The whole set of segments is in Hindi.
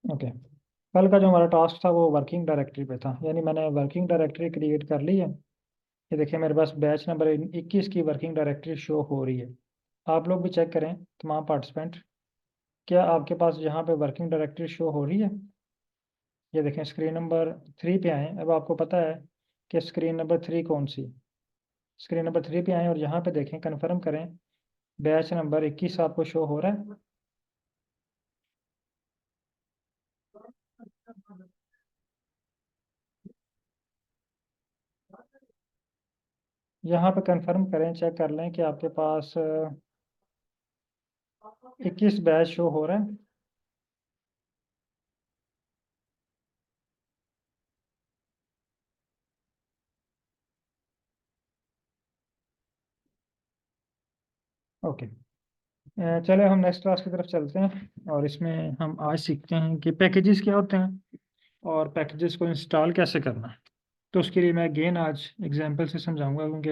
ओके। कल का जो हमारा टास्क था वो वर्किंग डायरेक्टरी पे था, यानी मैंने वर्किंग डायरेक्टरी क्रिएट कर ली है। ये देखिए मेरे पास बैच नंबर 21 की वर्किंग डायरेक्टरी शो हो रही है। आप लोग भी चेक करें, तमाम पार्टिसिपेंट, क्या आपके पास यहाँ पे वर्किंग डायरेक्टरी शो हो रही है? ये देखें स्क्रीन नंबर 3 पे आए। अब आपको पता है कि स्क्रीन नंबर 3 कौन सी। स्क्रीन नंबर 3 पे आए और यहाँ पे देखें, कंफर्म करें, बैच नंबर 21 आपको शो हो रहा है। यहाँ पे कंफर्म करें, चेक कर लें कि आपके पास 21 बैच शो हो रहा है। ओके। चले हम नेक्स्ट क्लास की तरफ चलते हैं और इसमें हम आज सीखते हैं कि पैकेजेस क्या होते हैं और पैकेजेस को इंस्टॉल कैसे करना है। तो उसके लिए मैं अगेन आज एग्जांपल से समझाऊंगा, क्योंकि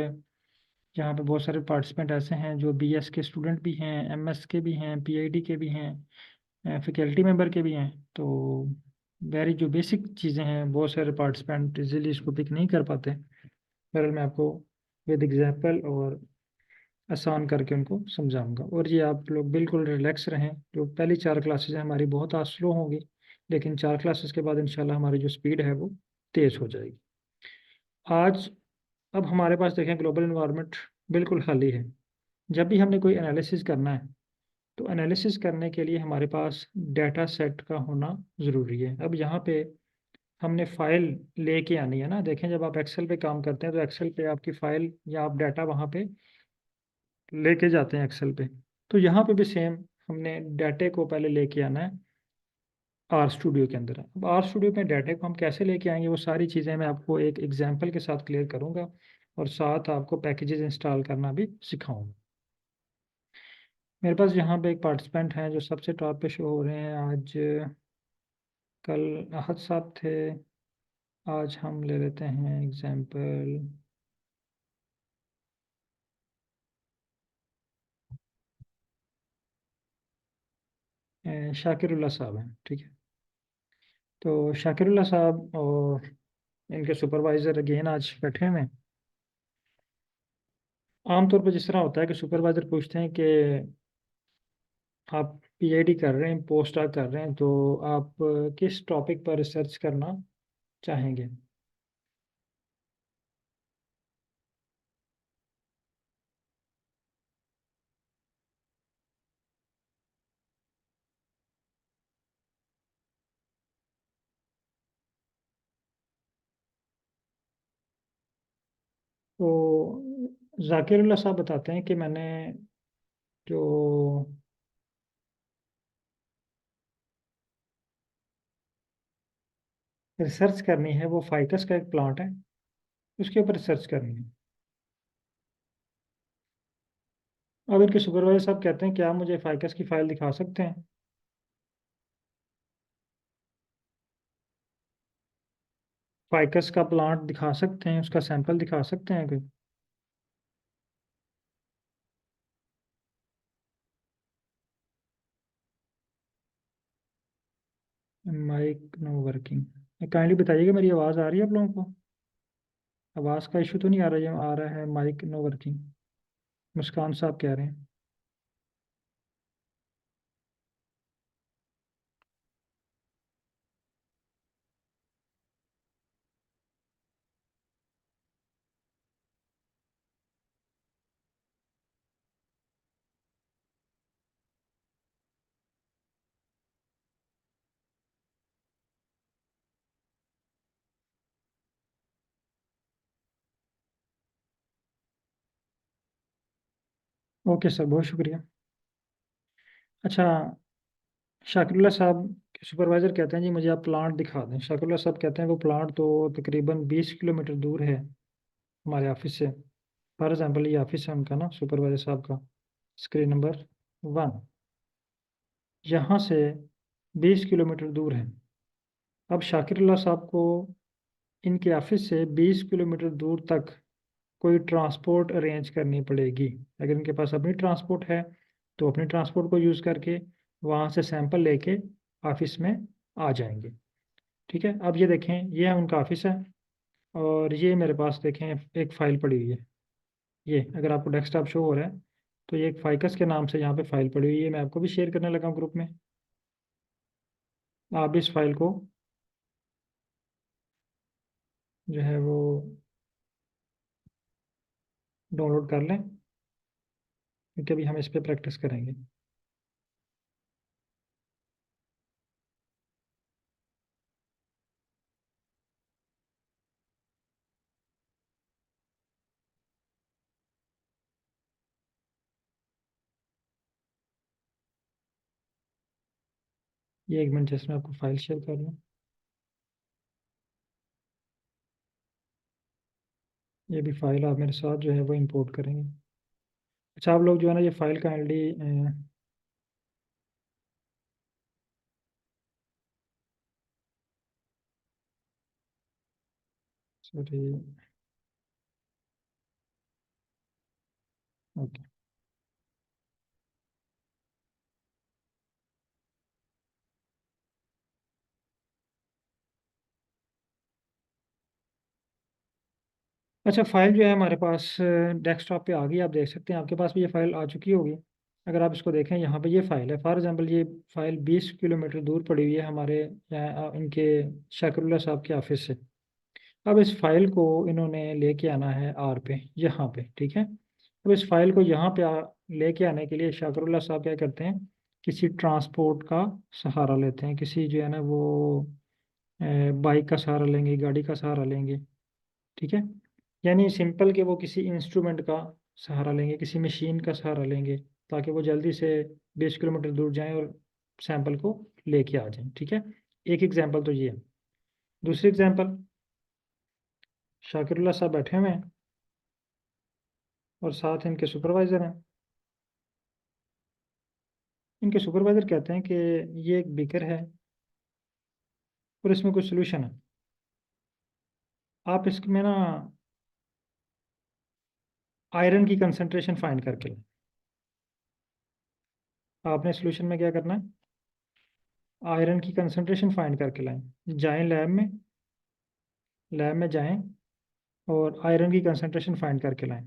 यहाँ पे बहुत सारे पार्टिसिपेंट ऐसे हैं जो बीएस के स्टूडेंट भी हैं, एमएस के भी हैं, पीआईडी के भी हैं, फैकल्टी मेंबर के भी हैं। तो वेरी जो बेसिक चीज़ें हैं बहुत सारे पार्टिसिपेंट इजीली इसको पिक नहीं कर पाते। बहरहाल मैं आपको विद एग्जांपल और आसान करके उनको समझाऊंगा। और ये आप लोग बिल्कुल रिलैक्स रहें। जो पहली 4 क्लासेज हैं हमारी बहुत आज स्लो होंगी, लेकिन 4 क्लासेस के बाद इंशाल्लाह हमारी जो स्पीड है वो तेज़ हो जाएगी। आज अब हमारे पास देखें ग्लोबल इन्वायरमेंट बिल्कुल खाली है। जब भी हमने कोई एनालिसिस करना है तो एनालिसिस करने के लिए हमारे पास डाटा सेट का होना ज़रूरी है। अब यहाँ पे हमने फाइल लेके आनी है ना। देखें जब आप एक्सेल पे काम करते हैं तो एक्सेल पे आपकी फाइल या आप डाटा वहाँ पे लेके जाते हैं एक्सेल पे। तो यहाँ पे भी सेम हमने डाटे को पहले लेके आना है आर स्टूडियो के अंदर। अब आर स्टूडियो में डाटे को हम कैसे लेके आएंगे वो सारी चीज़ें मैं आपको एक एग्जांपल के साथ क्लियर करूँगा और साथ आपको पैकेजेस इंस्टॉल करना भी सिखाऊंगा। मेरे पास यहाँ पे एक पार्टिसिपेंट हैं जो सबसे टॉप पे शो हो रहे हैं आज। कल अहद साहब थे, आज हम ले लेते हैं एग्जांपल शाकिरुल्लाह साहब हैं, ठीक है। तो शाकिरुल्लाह साहब और इनके सुपरवाइज़र अगेन आज बैठे हुए हैं। आमतौर पर जिस तरह होता है कि सुपरवाइज़र पूछते हैं कि आप पीएचडी कर रहे हैं, पोस्ट डॉक कर रहे हैं, तो आप किस टॉपिक पर रिसर्च करना चाहेंगे। तो जाकिरुल्लाह साहब बताते हैं कि मैंने जो रिसर्च करनी है वो फाइकस का एक प्लांट है, उसके ऊपर रिसर्च करनी है। अब इनके सुपरवाइजर साहब कहते हैं क्या आप मुझे फाइकस की फाइल दिखा सकते हैं। फाइकस का प्लांट दिखा सकते हैं, उसका सैंपल दिखा सकते हैं कोई। Mic no working. काइंडली बताइएगा मेरी आवाज़ आ रही है आप लोगों को? आवाज़ का इशू तो नहीं आ रहा है माइक नो वर्किंग? मुस्कान साहब कह रहे हैं। ओके सर, बहुत शुक्रिया। अच्छा, शाकिरुल्लाह साहब के सुपरवाइज़र कहते हैं जी मुझे आप प्लांट दिखा दें। शाकिरुल्लाह साहब कहते हैं वो प्लांट तो तकरीबन 20 किलोमीटर दूर है हमारे ऑफिस से। फॉर एग्जाम्पल ये ऑफिस है उनका ना, सुपरवाइज़र साहब का, स्क्रीन नंबर 1, यहाँ से 20 किलोमीटर दूर है। अब शाकिरुल्लाह साहब को इनके ऑफिस से 20 किलोमीटर दूर तक कोई ट्रांसपोर्ट अरेंज करनी पड़ेगी। अगर इनके पास अपनी ट्रांसपोर्ट है तो अपनी ट्रांसपोर्ट को यूज़ करके वहाँ से सैंपल लेके ऑफिस में आ जाएंगे। ठीक है, अब ये देखें, ये है उनका ऑफिस है, और ये मेरे पास देखें एक फ़ाइल पड़ी हुई है। ये अगर आपको डेस्कटॉप शो हो रहा है, तो ये एक फाइकस के नाम से यहाँ पे फाइल पड़ी हुई है। मैं आपको भी शेयर करने लगा हूँ ग्रुप में। आप भी इस फाइल को जो है वो डाउनलोड कर लें, क्योंकि अभी हम इस पर प्रैक्टिस करेंगे। ये 1 मिनट जिसमें आपको फाइल शेयर कर लूँ। ये भी फाइल आप मेरे साथ जो है वो इंपोर्ट करेंगे। अच्छा, आप लोग जो है ना ये फाइल काइंडली, सॉरी, ओके। अच्छा, फाइल जो है हमारे पास डेस्कटॉप पे आ गई, आप देख सकते हैं, आपके पास भी ये फाइल आ चुकी होगी। अगर आप इसको देखें, यहाँ पे ये फाइल है। फॉर एग्जांपल, ये फाइल 20 किलोमीटर दूर पड़ी हुई है हमारे इनके शाकिरुल्लाह साहब के ऑफिस से। अब इस फाइल को इन्होंने लेके आना है आर पे, यहाँ पे, ठीक है। अब इस फाइल को यहाँ पे लेके आने के लिए शाकिरुल्लाह साहब क्या करते हैं, किसी ट्रांसपोर्ट का सहारा लेते हैं, किसी जो है ना वो बाइक का सहारा लेंगे, गाड़ी का सहारा लेंगे। ठीक है, यानी सिंपल कि वो किसी इंस्ट्रूमेंट का सहारा लेंगे, किसी मशीन का सहारा लेंगे, ताकि वो जल्दी से 20 किलोमीटर दूर जाएं और सैंपल को लेके आ जाएं। ठीक है, एक एग्जांपल तो ये है। दूसरी एग्जांपल, शाकिरुल्लाह साहब बैठे हुए हैं और साथ इनके सुपरवाइज़र हैं। इनके सुपरवाइज़र कहते हैं कि ये एक बीकर है और इसमें कुछ सोल्यूशन है, आप इसमें ना आयरन की कंसंट्रेशन फाइंड करके लाएं। आपने सोल्यूशन में क्या करना है, आयरन की कंसंट्रेशन फाइंड करके लाएं। जाएं लैब में, लैब में जाएं और आयरन की कंसंट्रेशन फाइंड करके लाएं।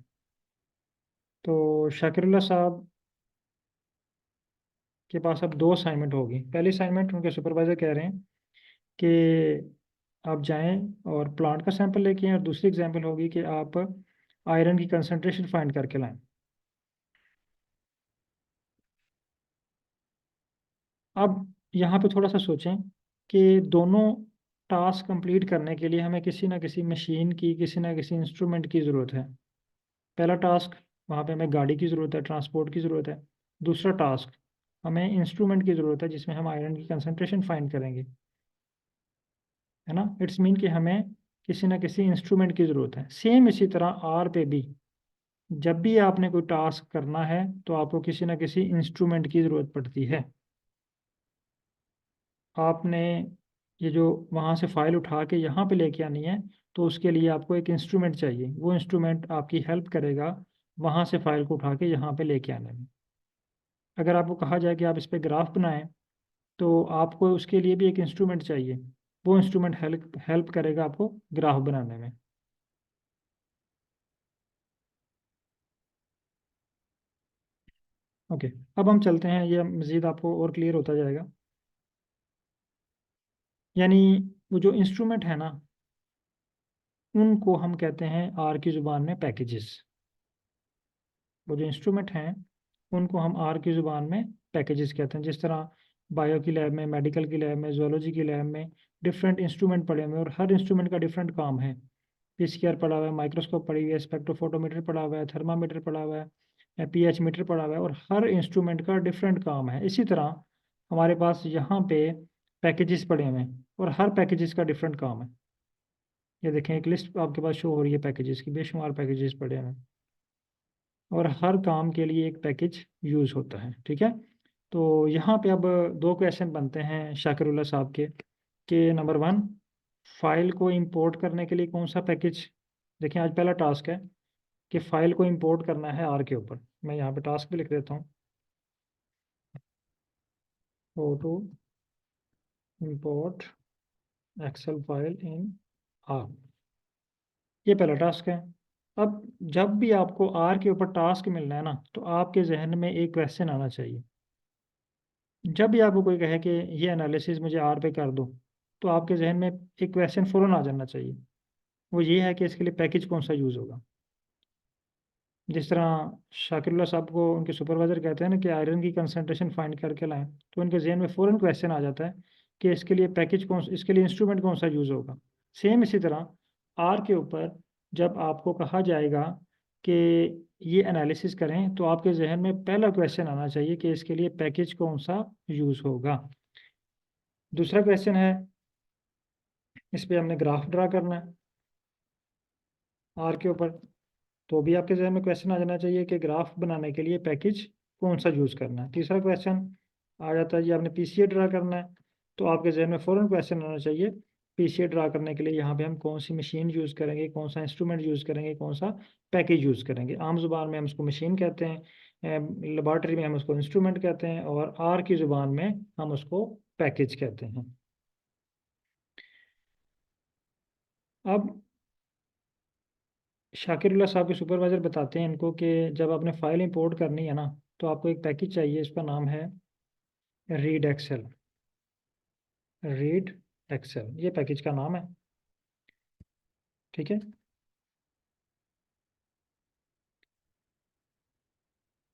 तो शाकिरुल्लाह साहब के पास अब दो असाइनमेंट होगी। पहली असाइनमेंट, उनके सुपरवाइजर कह रहे हैं कि आप जाएं और प्लांट का सैंपल लेके आएं, और दूसरी एग्जांपल होगी कि आप आयरन की कंसंट्रेशन फाइंड करके लाएं। अब यहाँ पे थोड़ा सा सोचें कि दोनों टास्क कंप्लीट करने के लिए हमें किसी ना किसी मशीन की, किसी ना किसी इंस्ट्रूमेंट की ज़रूरत है। पहला टास्क, वहाँ पे हमें गाड़ी की ज़रूरत है, ट्रांसपोर्ट की ज़रूरत है। दूसरा टास्क, हमें इंस्ट्रूमेंट की ज़रूरत है जिसमें हम आयरन की कंसंट्रेशन फाइंड करेंगे, है ना। इट्स मीन कि हमें किसी ना किसी इंस्ट्रूमेंट की ज़रूरत है। सेम इसी तरह आर पे भी, जब भी आपने कोई टास्क करना है तो आपको किसी ना किसी इंस्ट्रूमेंट की ज़रूरत पड़ती है। आपने ये जो वहाँ से फाइल उठा के यहाँ पे लेके आनी है, तो उसके लिए आपको एक इंस्ट्रूमेंट चाहिए। वो इंस्ट्रूमेंट आपकी हेल्प करेगा वहाँ से फाइल को उठा के यहाँ पे लेके आने में। अगर आपको कहा जाए कि आप इस पे ग्राफ बनाएं, तो आपको उसके लिए भी एक इंस्ट्रूमेंट चाहिए। वो इंस्ट्रूमेंट हेल्प हेल्प करेगा आपको ग्राफ बनाने में। ओके, अब हम चलते हैं, ये मज़ीद आपको और क्लियर होता जाएगा। यानी वो जो इंस्ट्रूमेंट है ना, उनको हम कहते हैं आर की ज़ुबान में पैकेजेस। वो जो इंस्ट्रूमेंट हैं, उनको हम आर की ज़ुबान में पैकेजेस कहते हैं। जिस तरह बायो की लैब में, मेडिकल की लैब में, जोलॉजी की लैब में डिफरेंट इंस्ट्रूमेंट पड़े हुए हैं, और हर इंस्ट्रूमेंट का डिफरेंट काम है। पीसीआर पड़ा हुआ है, माइक्रोस्कोप पड़ी हुई है, स्पेक्ट्रोफोटोमीटर पड़ा हुआ है, थर्मामीटर पड़ा हुआ है, पीएच मीटर पड़ा हुआ है, और हर इंस्ट्रूमेंट का डिफरेंट काम है। इसी तरह हमारे पास यहाँ पे पैकेजेस पड़े हुए हैं, और हर पैकेजेस का डिफरेंट काम है। ये देखें, एक लिस्ट आपके पास शो हो रही है पैकेजेस की, बेशुमार पैकेजेस पड़े हुए हैं, और हर काम के लिए एक पैकेज यूज़ होता है। ठीक है, तो यहाँ पे अब दो क्वेश्चन बनते हैं शाकिरुल्लाह साहब के, कि नंबर 1, फाइल को इंपोर्ट करने के लिए कौन सा पैकेज। देखिए, आज पहला टास्क है कि फाइल को इंपोर्ट करना है आर के ऊपर। मैं यहाँ पे टास्क भी लिख देता हूँ, photo import excel file in R, ये पहला टास्क है। अब जब भी आपको आर के ऊपर टास्क मिलना है ना, तो आपके जहन में एक क्वेश्चन आना चाहिए। जब भी आपको कोई कहे कि ये एनालिसिस मुझे आर पे कर दो, तो आपके जहन में एक क्वेश्चन फ़ौरन आ जाना चाहिए। वो ये है कि इसके लिए पैकेज कौन सा यूज़ होगा। जिस तरह शाकिरुल्लाह साहब को उनके सुपरवाइज़र कहते हैं ना कि आयरन की कंसंट्रेशन फाइंड करके लाएं, तो उनके जहन में फ़ौरन क्वेश्चन आ जाता है कि इसके लिए पैकेज कौन, इसके लिए इंस्ट्रूमेंट कौन सा यूज़ होगा। सेम इसी तरह आर के ऊपर जब आपको कहा जाएगा कि ये एनालिसिस करें, तो आपके जहन में पहला क्वेश्चन आना चाहिए कि इसके लिए पैकेज कौन सा यूज़ होगा। दूसरा क्वेश्चन है, इस पे हमने ग्राफ ड्रा करना है आर के ऊपर, तो भी आपके जहन में क्वेश्चन आ जाना चाहिए कि ग्राफ बनाने के लिए पैकेज कौन सा यूज़ करना है। तीसरा क्वेश्चन आ जाता है जी, आपने पीसीए ड्रा करना है, तो आपके जहन में फ़ौरन क्वेश्चन आना चाहिए पीसीए ड्रा करने के लिए यहाँ पे हम कौन सी मशीन यूज़ करेंगे, कौन सा इंस्ट्रूमेंट यूज़ करेंगे, कौन सा पैकेज यूज़ करेंगे। आम ज़ुबान में हम उसको मशीन कहते हैं, लेबॉर्ट्री में हम उसको इंस्ट्रूमेंट कहते हैं, और आर की ज़ुबान में हम उसको पैकेज कहते हैं। अब शाकिरुल्लाह साहब के सुपरवाइज़र बताते हैं इनको कि जब आपने फाइल इंपोर्ट करनी है ना, तो आपको एक पैकेज चाहिए, इसका नाम है रीड एक्सेल। रीड एक्सेल ये पैकेज का नाम है, ठीक है।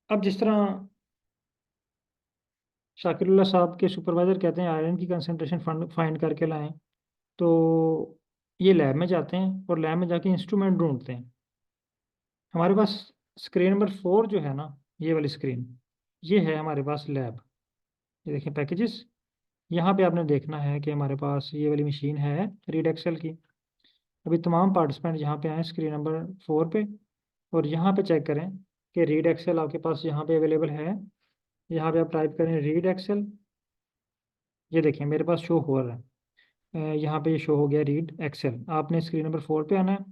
अब जिस तरह शाकिरुल्लाह साहब के सुपरवाइज़र कहते हैं आयरन की कंसंट्रेशन फाइंड करके लाएं, तो ये लैब में जाते हैं और लैब में जाके इंस्ट्रूमेंट ढूंढते हैं। हमारे पास स्क्रीन नंबर 4 जो है ना, ये वाली स्क्रीन, ये है हमारे पास लैब। ये देखें पैकेजेस, यहाँ पे आपने देखना है कि हमारे पास ये वाली मशीन है रीड एक्सेल की। अभी तमाम पार्टिसिपेंट यहाँ पे आए स्क्रीन नंबर 4 पे, और यहाँ पे चेक करें कि रीड एक्सेल आपके पास यहाँ पे अवेलेबल है। यहाँ पे आप टाइप करें रीड एक्सेल, ये देखें मेरे पास शो हो रहा है। यहाँ पे ये शो हो गया रीड एक्सेल। आपने स्क्रीन नंबर 4 पे आना है,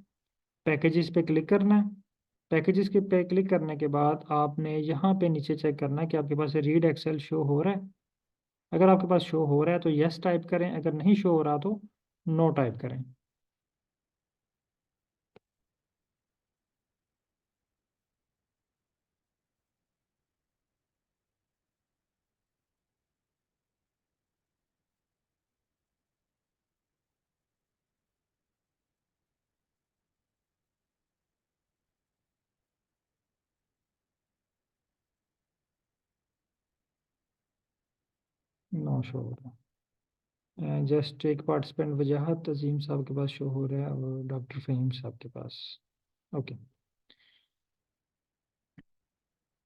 पैकेजेस पे क्लिक करना है। पैकेजेस के पे क्लिक करने के बाद आपने यहाँ पे नीचे चेक करना है कि आपके पास रीड एक्सेल शो हो रहा है। अगर आपके पास शो हो रहा है तो यस टाइप करें, अगर नहीं शो हो रहा तो नो टाइप करें। नो शो हो रहा, जस्ट एक पार्टिसिपेंट वजाहत अजीम साहब के पास शो हो रहा है और डॉक्टर फ़हीम साहब के पास। ओके।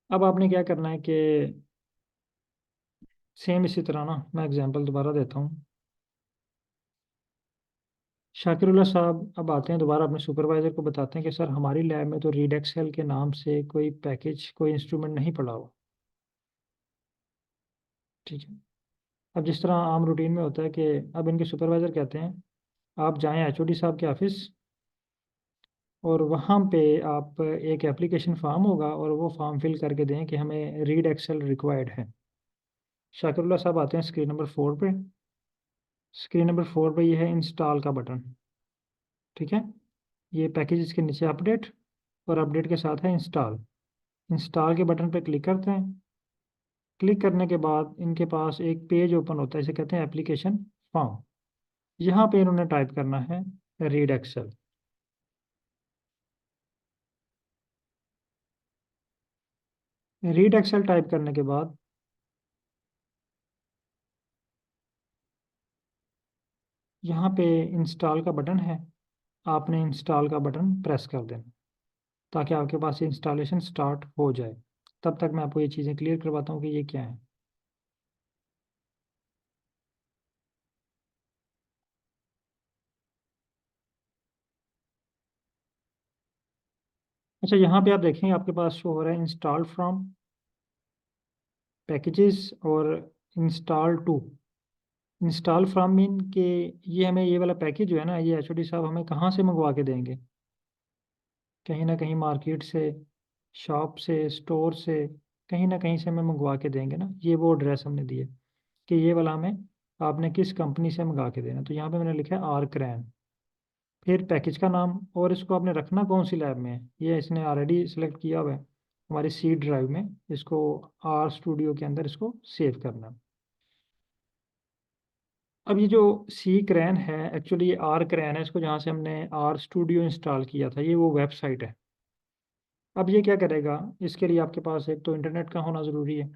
अब आपने क्या करना है कि सेम इसी तरह ना, मैं एग्जांपल दोबारा देता हूँ। शाकिरुल्लाह साहब अब आते हैं दोबारा अपने सुपरवाइज़र को बताते हैं कि सर हमारी लैब में तो रीड एक्सेल के नाम से कोई पैकेज, कोई इंस्ट्रूमेंट नहीं पड़ा हुआ, ठीक है। अब जिस तरह आम रूटीन में होता है कि अब इनके सुपरवाइज़र कहते हैं आप जाएं एचओडी साहब के ऑफिस, और वहाँ पे आप एक एप्लीकेशन फॉर्म होगा और वो फॉर्म फिल करके दें कि हमें रीड एक्सेल रिक्वायर्ड है। शाकिरुल्लाह साहब आते हैं स्क्रीन नंबर 4 पे। स्क्रीन नंबर 4 पे ये है इंस्टॉल का बटन, ठीक है। ये पैकेज के नीचे अपडेट, और अपडेट के साथ है इंस्टॉल। इंस्टॉल के बटन पे क्लिक करते हैं। क्लिक करने के बाद इनके पास एक पेज ओपन होता है, इसे कहते हैं एप्लीकेशन फॉर्म। यहाँ पे इन्होंने टाइप करना है read excel. Read excel type करने के बाद यहाँ पे इंस्टॉल का बटन है, आपने इंस्टॉल का बटन प्रेस कर देना ताकि आपके पास इंस्टॉलेशन स्टार्ट हो जाए। तब तक मैं आपको ये चीज़ें क्लियर करवाता हूँ कि ये क्या है। अच्छा, यहाँ पे आप देखेंगे आपके पास शो हो रहा है इंस्टॉल फ्रॉम पैकेजेस और install to. Install from mean के ये हमें ये वाला पैकेज जो है ना, ये एचओडी साहब हमें कहाँ से मंगवा के देंगे, कहीं ना कहीं मार्केट से, शॉप से, स्टोर से, कहीं ना कहीं से हमें मंगवा के देंगे ना। ये वो एड्रेस हमने दिए कि ये वाला हमें आपने किस कंपनी से मंगा के देना, तो यहाँ पे मैंने लिखा है आर क्रैन। फिर पैकेज का नाम, और इसको आपने रखना कौन सी लैब में है, ये इसने ऑलरेडी सिलेक्ट किया हुआ है हमारी सी ड्राइव में। इसको आर स्टूडियो के अंदर इसको सेव करना है। अब ये जो सी क्रैन है, एक्चुअली ये आर क्रैन है, इसको जहाँ से हमने आर स्टूडियो इंस्टॉल किया था, ये वो वेबसाइट है। अब ये क्या करेगा, इसके लिए आपके पास एक तो इंटरनेट का होना ज़रूरी है,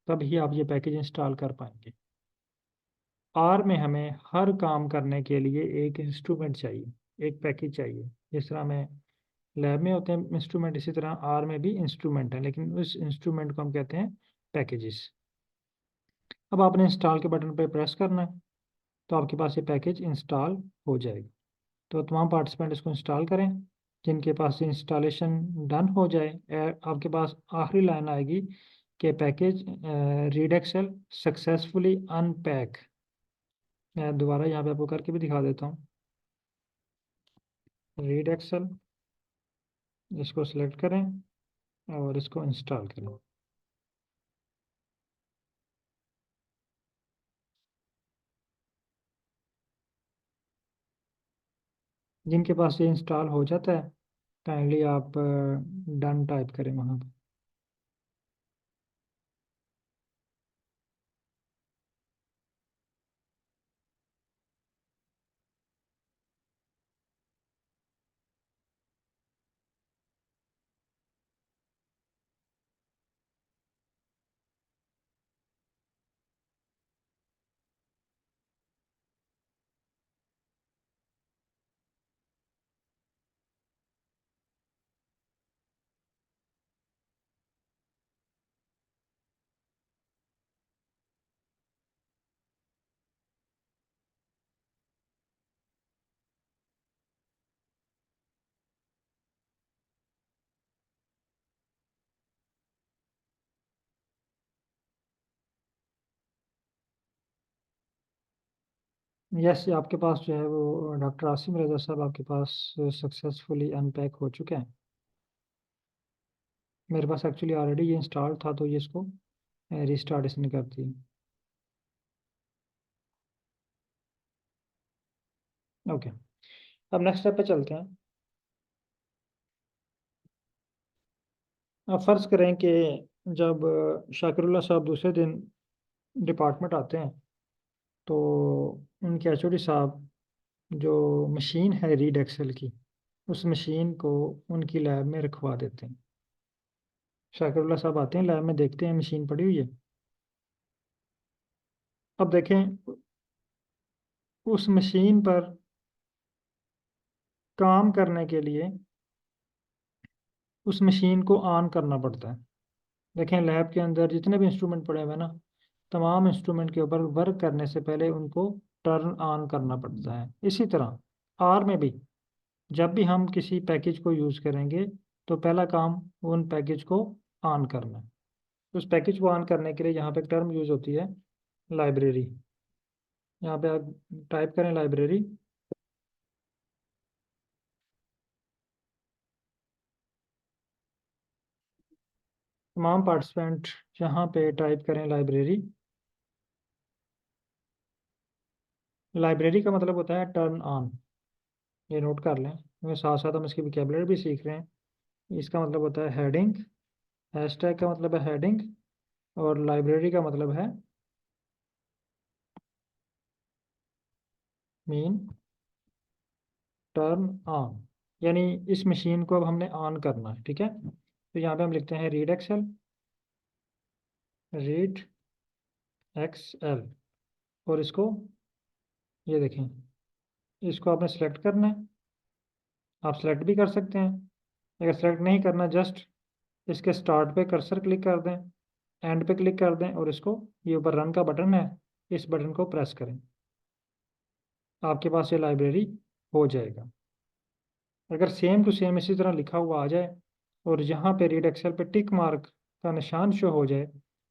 तभी आप ये पैकेज इंस्टॉल कर पाएंगे। आर में हमें हर काम करने के लिए एक इंस्ट्रूमेंट चाहिए, एक पैकेज चाहिए। जिस तरह हमें लैब में होते हैं इंस्ट्रूमेंट, इसी तरह आर में भी इंस्ट्रूमेंट है, लेकिन उस इंस्ट्रूमेंट को हम कहते हैं पैकेजेस। अब आपने इंस्टॉल के बटन पर प्रेस करना है, तो आपके पास ये पैकेज इंस्टॉल हो जाएगा। तो तमाम पार्टिसिपेंट इसको इंस्टॉल करें। जिनके पास इंस्टॉलेशन डन हो जाए, आपके पास आखिरी लाइन आएगी कि package read excel successfully unpack. मैं दोबारा यहाँ पे आपको करके भी दिखा देता हूँ। रीड एक्सेल, इसको सिलेक्ट करें और इसको इंस्टॉल करें। जिनके पास ये इंस्टॉल हो जाता है, काइंडली आप डन टाइप करें वहाँ पर। यस, आपके पास जो है वो डॉक्टर आसिम रजा साहब आपके पास सक्सेसफुली अनपैक हो चुके हैं। मेरे पास एक्चुअली ऑलरेडी ये इंस्टॉल था, तो ये इसको रिस्टार्ट इसने कर दी। ओके, अब नेक्स्ट स्टेप पे चलते हैं। अब फर्ज करें कि जब शाकिरुल्लाह साहब दूसरे दिन डिपार्टमेंट आते हैं, तो उनके एचओडी साहब जो मशीन है रीड एक्सेल की, उस मशीन को उनकी लैब में रखवा देते हैं। शाकिरुल्लाह साहब आते हैं लैब में, देखते हैं मशीन पड़ी हुई है। अब देखें, उस मशीन पर काम करने के लिए उस मशीन को ऑन करना पड़ता है। देखें, लैब के अंदर जितने भी इंस्ट्रूमेंट पड़े हुए हैं ना, तमाम इंस्ट्रूमेंट के ऊपर वर्क करने से पहले उनको टर्न ऑन करना पड़ता है। इसी तरह आर में भी जब भी हम किसी पैकेज को यूज़ करेंगे, तो पहला काम उन पैकेज को ऑन करना है। उस पैकेज को ऑन करने के लिए यहाँ पे एक टर्म यूज़ होती है, लाइब्रेरी। यहाँ पे आप टाइप करें लाइब्रेरी। तमाम पार्टिसिपेंट यहाँ पे टाइप करें लाइब्रेरी। लाइब्रेरी का मतलब होता है टर्न ऑन, ये नोट कर लें, क्योंकि साथ साथ हम इसकी वोकेबलरी भी सीख रहे हैं। इसका मतलब होता है हेडिंग, हैशटैग का मतलब है हेडिंग, और लाइब्रेरी का मतलब है मीन टर्न ऑन। यानी इस मशीन को अब हमने ऑन करना है, ठीक है। तो यहाँ पे हम लिखते हैं रीड एक्सेल, रीड एक्सएल, और इसको, ये देखें, इसको आपने सेलेक्ट करना है। आप सेलेक्ट भी कर सकते हैं। अगर सेलेक्ट नहीं करना, जस्ट इसके स्टार्ट पे कर्सर क्लिक कर दें, एंड पे क्लिक कर दें, और इसको, ये ऊपर रन का बटन है, इस बटन को प्रेस करें। आपके पास ये लाइब्रेरी हो जाएगा। अगर सेम टू सेम इसी तरह लिखा हुआ आ जाए और यहाँ पे रीड एक्सेल पे टिक मार्क का निशान शो हो जाए,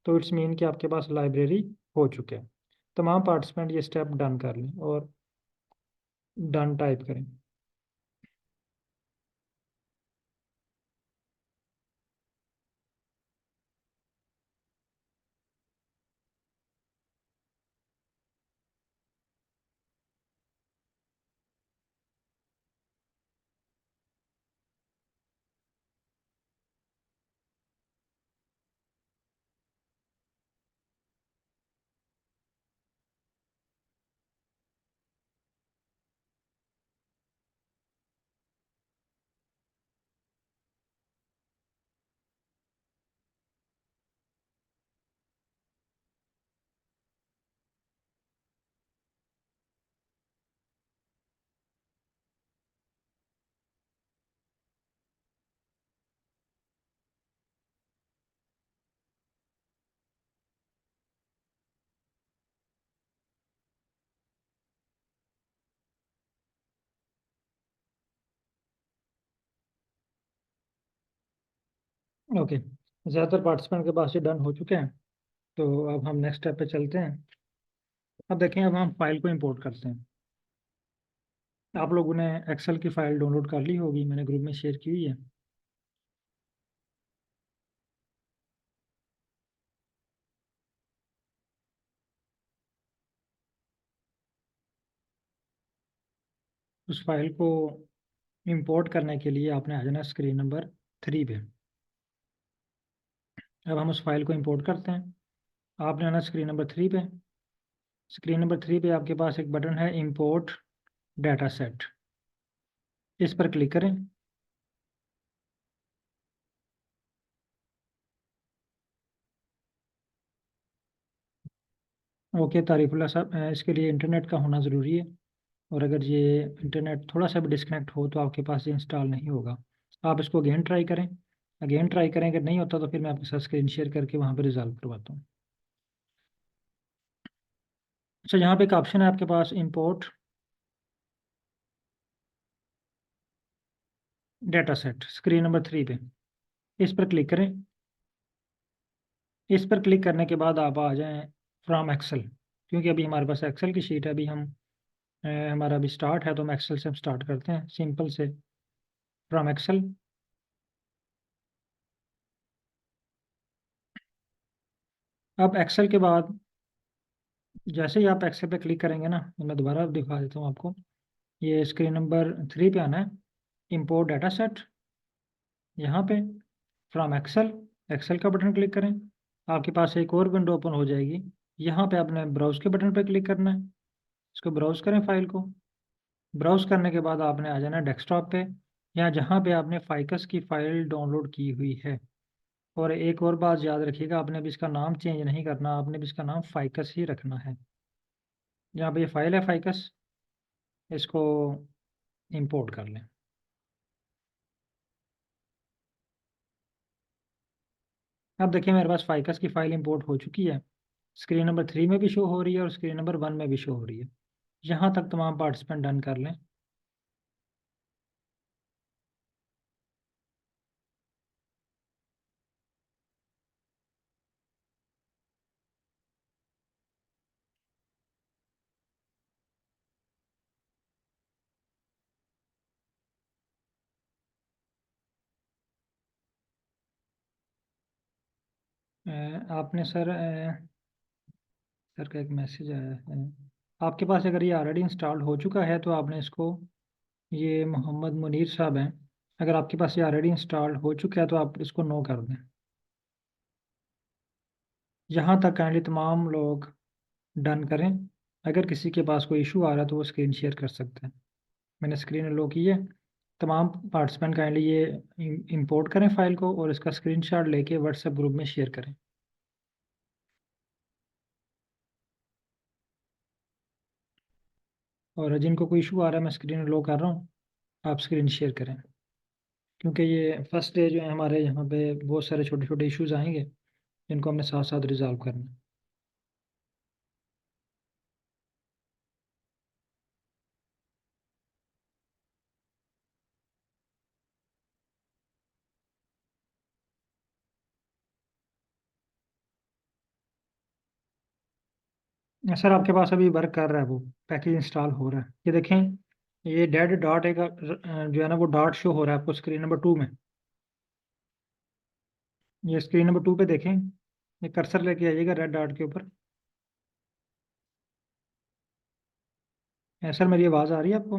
तो इट्स मीन कि आपके पास लाइब्रेरी हो चुके हैं। तमाम पार्टिसिपेंट ये स्टेप डन कर लें और डन टाइप करें। ओके, ज़्यादातर पार्टिसिपेंट के पास ये डन हो चुके हैं। तो अब हम नेक्स्ट स्टेप पे चलते हैं। अब देखें, अब हम फाइल को इंपोर्ट करते हैं। आप लोगों ने एक्सेल की फाइल डाउनलोड कर ली होगी, मैंने ग्रुप में शेयर की हुई है। उस फाइल को इंपोर्ट करने के लिए आपने आ जाना स्क्रीन नंबर 3 पे। अब हम उस फाइल को इंपोर्ट करते हैं। आपने आना स्क्रीन नंबर 3 पे। स्क्रीन नंबर 3 पे आपके पास एक बटन है इंपोर्ट डाटा सेट, इस पर क्लिक करें। ओके तारीफुल्ला साहब, इसके लिए इंटरनेट का होना ज़रूरी है, और अगर ये इंटरनेट थोड़ा सा भी डिस्कनेक्ट हो तो आपके पास ये इंस्टॉल नहीं होगा। आप इसको अगेन ट्राई करें। अगेन ट्राई करें, अगर नहीं होता तो फिर मैं आपके साथ स्क्रीन शेयर करके वहाँ पर रिजॉल्व करवाता हूँ। अच्छा, यहाँ पे एक ऑप्शन है आपके पास import data set, screen number 3 पे। इस पर क्लिक करें। इस पर क्लिक करने के बाद आप आ जाएं फ्रॉम एक्सेल, क्योंकि अभी हमारे पास एक्सेल की शीट है। अभी हम हमारा अभी स्टार्ट है, तो हम एक्सेल से हम स्टार्ट करते हैं सिंपल से, फ्रॉम एक्सेल। अब एक्सेल के बाद जैसे ही आप एक्सेल पे क्लिक करेंगे ना, मैं दोबारा दिखा देता हूँ आपको। ये स्क्रीन नंबर 3 पे आना है, इंपोर्ट डाटा सेट। यहाँ पे फ्रॉम एक्सेल, एक्सेल का बटन क्लिक करें। आपके पास एक और विंडो ओपन हो जाएगी। यहाँ पे आपने ब्राउज के बटन पे क्लिक करना है। इसको ब्राउज करें फाइल को। ब्राउज करने के बाद आपने आ जाना डेस्कटॉप पे, या जहाँ पे आपने फाइकस की फाइल डाउनलोड की हुई है। और एक और बात याद रखिएगा, आपने भी इसका नाम चेंज नहीं करना, आपने भी इसका नाम फाइकस ही रखना है। जहाँ पे ये फाइल है फाइकस, इसको इंपोर्ट कर लें। अब देखिए मेरे पास फाइकस की फाइल इंपोर्ट हो चुकी है। स्क्रीन नंबर 3 में भी शो हो रही है और स्क्रीन नंबर 1 में भी शो हो रही है। यहाँ तक तमाम पार्टिसिपेंट डन कर लें। आपने सर का एक मैसेज आया है। आपके पास अगर ये ऑलरेडी इंस्टॉल हो चुका है तो आपने इसको, ये मोहम्मद मुनीर साहब हैं, अगर आपके पास ये ऑलरेडी इंस्टॉल हो चुका है तो आप इसको नो कर दें। यहाँ तक काइंडली तमाम लोग डन करें। अगर किसी के पास कोई इशू आ रहा है तो वो स्क्रीन शेयर कर सकते हैं। मैंने स्क्रीन लो की है। तमाम पार्टिसिपेंट काइंडली ये इंपोर्ट करें फाइल को और इसका स्क्रीनशॉट लेके व्हाट्सएप ग्रुप में शेयर करें। और जिनको कोई इशू आ रहा है, मैं स्क्रीन लो कर रहा हूँ, आप स्क्रीन शेयर करें। क्योंकि ये फर्स्ट डे जो है हमारे यहाँ पे बहुत सारे छोटे छोटे इश्यूज आएंगे, जिनको हमने साथ साथ रिजॉल्व करना है। सर आपके पास अभी वर्क कर रहा है, वो पैकेज इंस्टॉल हो रहा है, ये देखें। ये डेड डॉट एक जो है ना, वो डॉट शो हो रहा है आपको स्क्रीन नंबर 2 में। ये स्क्रीन नंबर 2 पे देखें, ये कर्सर लेके आइएगा रेड डॉट के ऊपर। सर मेरी आवाज़ आ रही है आपको?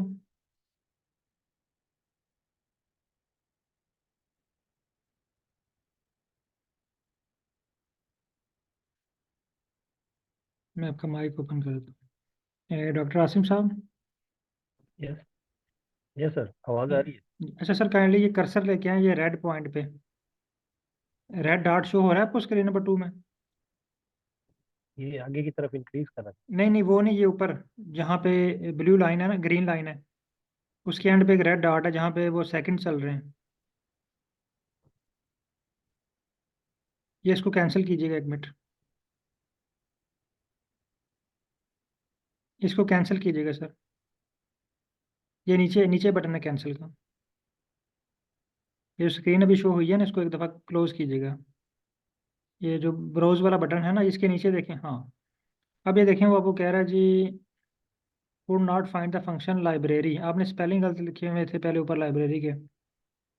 मैं आपका माइक ओपन कर देता हूँ। डॉक्टर आसिम साहब। यस। यस सर, आवाज़ आ रही है। अच्छा सर, काइंडली ये कर्सर लेके आए ये रेड पॉइंट पे। रेड डॉट शो हो रहा है आपको स्क्रीन नंबर 2 में? ये आगे की तरफ इंक्रीज कर रहा नहीं नहीं, वो नहीं, ये ऊपर जहाँ पे ब्लू लाइन है ना, ग्रीन लाइन है, उसके एंड पे एक रेड डॉट है जहाँ पे वो सेकंड चल रहे हैं। ये इसको कैंसिल कीजिएगा 1 मिनट। इसको कैंसिल कीजिएगा सर। ये नीचे नीचे बटन है कैंसिल का। ये स्क्रीन अभी शो हुई है ना, इसको एक दफ़ा क्लोज कीजिएगा। ये जो ब्राउज वाला बटन है ना, इसके नीचे देखें। हाँ, अब ये देखें, वो आपको कह रहा है जी could not find the function library. आपने स्पेलिंग गलत लिखे हुए थे पहले ऊपर लाइब्रेरी के।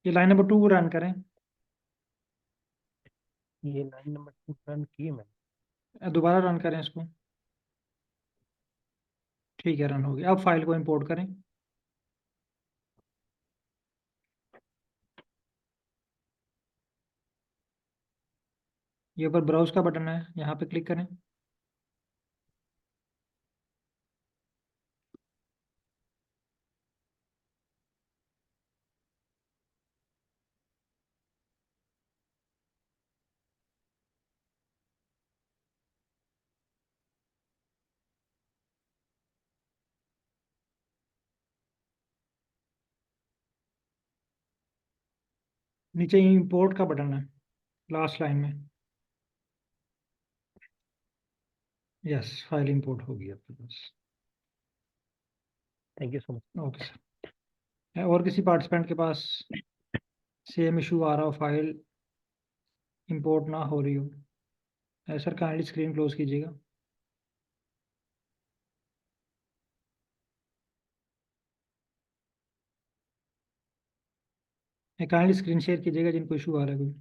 ये लाइन नंबर 2 रन करें। ये लाइन नंबर 2 रन की है मैंने। दोबारा रन करें इसको। ठीक है, रन हो गया। अब फाइल को इंपोर्ट करें। ये ऊपर ब्राउज का बटन है, यहाँ पे क्लिक करें। नीचे इंपोर्ट का बटन है लास्ट लाइन में। यस, फाइल इंपोर्ट होगी आपके पास। Thank you so much. Okay sir. और किसी पार्टिसिपेंट के पास सेम इशू आ रहा हो, फाइल इंपोर्ट ना हो रही हो, सर काइंडली स्क्रीन क्लोज कीजिएगा। काइंडली स्क्रीन शेयर कीजिएगा जिनको इशू आ रहा है कोई।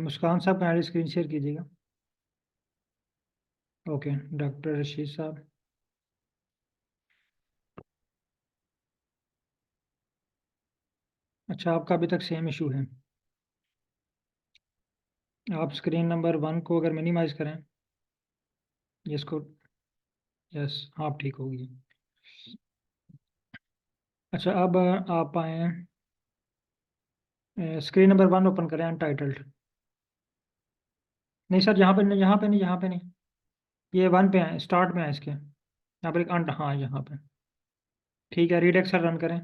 मुस्कान साहब काइंडली स्क्रीन शेयर कीजिएगा। ओके, डॉक्टर रशीद साहब। अच्छा, आपका अभी तक सेम इशू है। आप स्क्रीन नंबर 1 को अगर मिनिमाइज करें, इसको। यस, आप ठीक होगी। अच्छा, अब आप आए, स्क्रीन नंबर 1 ओपन करें अनटाइटल्ड। नहीं सर, यहाँ पे नहीं, यहाँ पे नहीं, यहाँ पे नहीं। ये 1 पे आए, स्टार्ट में आए इसके, यहाँ पर एक अंट, हाँ यहाँ पे। ठीक है, रीड एक्सेल रन करें।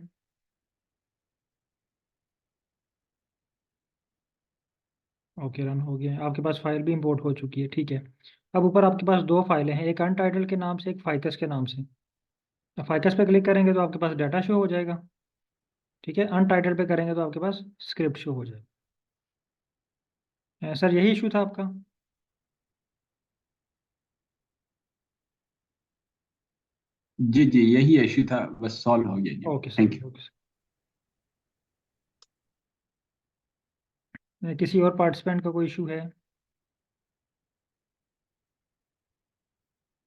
ओके, रन हो गया। आपके पास फाइल भी इंपोर्ट हो चुकी है, ठीक है। अब ऊपर आपके पास दो फाइलें हैं, एक अनटाइटल्ड के नाम से, एक फाइकस के नाम से। फाइकस पे क्लिक करेंगे तो आपके पास डाटा शो हो जाएगा। ठीक है, अनटाइटल्ड पे करेंगे तो आपके पास स्क्रिप्ट शो हो जाएगा। सर यही इशू था आपका। जी जी, यही इशू था, बस सॉल्व हो गया जी। Okay thank sir, you. Okay sir. किसी और पार्टिसिपेंट का कोई इशू है?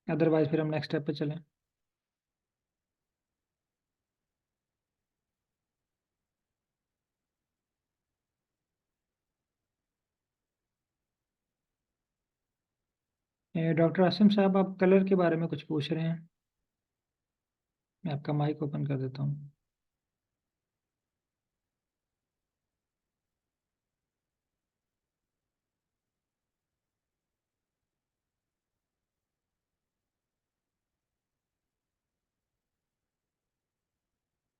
अदरवाइज फिर हम नेक्स्ट स्टेप पे चलें। डॉक्टर आसिम साहब, आप कलर के बारे में कुछ पूछ रहे हैं। मैं आपका माइक ओपन कर देता हूँ।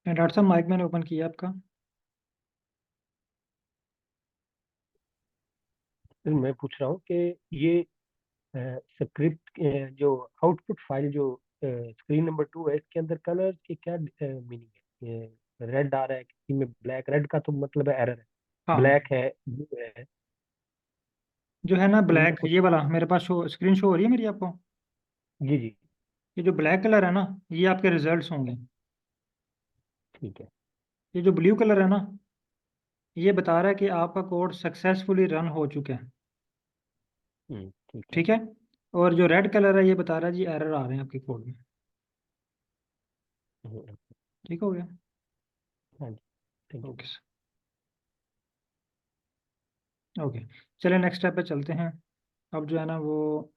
डॉक्टर साहब, माइक मैंने ओपन किया आपका। फिर मैं पूछ रहा हूँ कि ये स्क्रिप्ट जो आउटपुट फाइल जो स्क्रीन नंबर 2 है, इसके अंदर कलर के क्या मीनिंग है? ये रेड आ रहा है, किसी में ब्लैक। रेड का तो मतलब है एरर है, हाँ हाँ, ब्लैक है, ब्लू है। जो है ना इनमें ब्लैक, कुछ। ये वाला मेरे पास शो, स्क्रीन शो हो रही है मेरी आपको। जी जी। ये जो ब्लैक कलर है ना, ये आपके रिजल्ट्स होंगे। ठीक है। ये जो ब्लू कलर है ना, ये बता रहा है कि आपका कोड सक्सेसफुली रन हो चुका है। ठीक है। ठीक है। और जो रेड कलर है, ये बता रहा है जी एरर आ रहे हैं आपके कोड में। हम्म, ठीक हो गया। हाँ जी। Thank you. Okay sir. Okay, चलिए नेक्स्ट स्टेप पे चलते हैं। अब जो है ना वो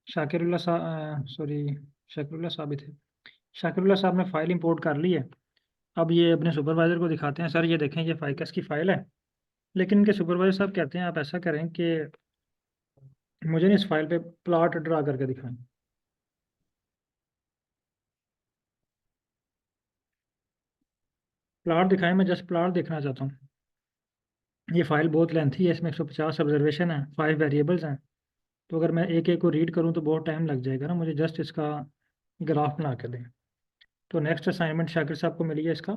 शाकिरुल्लाह साहब, सॉरी, शाकिरुल्लाह साहब ही थे। शाकिरुल्लाह साहब ने फाइल इंपोर्ट कर ली है। अब ये अपने सुपरवाइजर को दिखाते हैं, सर ये देखें, ये फाइकस की फाइल है। लेकिन इनके सुपरवाइजर साहब कहते हैं आप ऐसा करें कि मुझे ना इस फाइल पे प्लॉट ड्रा करके दिखाएं। प्लॉट दिखाएं, मैं जस्ट प्लॉट देखना चाहता हूँ। ये फाइल बहुत लेंथी है, इसमें 150 ऑब्जर्वेशन है, 5 वेरिएबल्स हैं। तो अगर मैं एक एक को रीड करूँ तो बहुत टाइम लग जाएगा ना, मुझे जस्ट इसका ग्राफ बना के दें। तो नेक्स्ट असाइनमेंट शाकिर साहब को मिली है इसका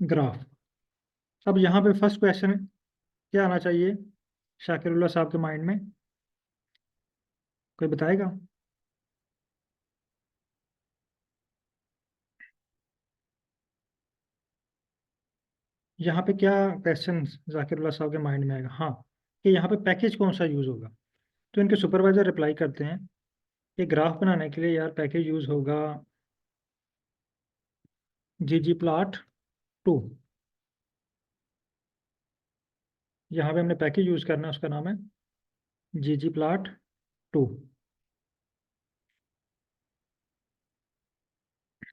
ग्राफ। अब यहाँ पे फर्स्ट क्वेश्चन क्या आना चाहिए शाकिरुल्लाह साहब के माइंड में, कोई बताएगा? यहाँ पे क्या क्वेश्चन जाकिरुल्लाह साहब के माइंड में आएगा? हाँ, कि यहाँ पे पैकेज कौन सा यूज़ होगा। तो इनके सुपरवाइजर रिप्लाई करते हैं कि ग्राफ बनाने के लिए यार पैकेज यूज़ होगा ggplot2। यहाँ पे हमने पैकेज यूज़ करना है, उसका नाम है ggplot2।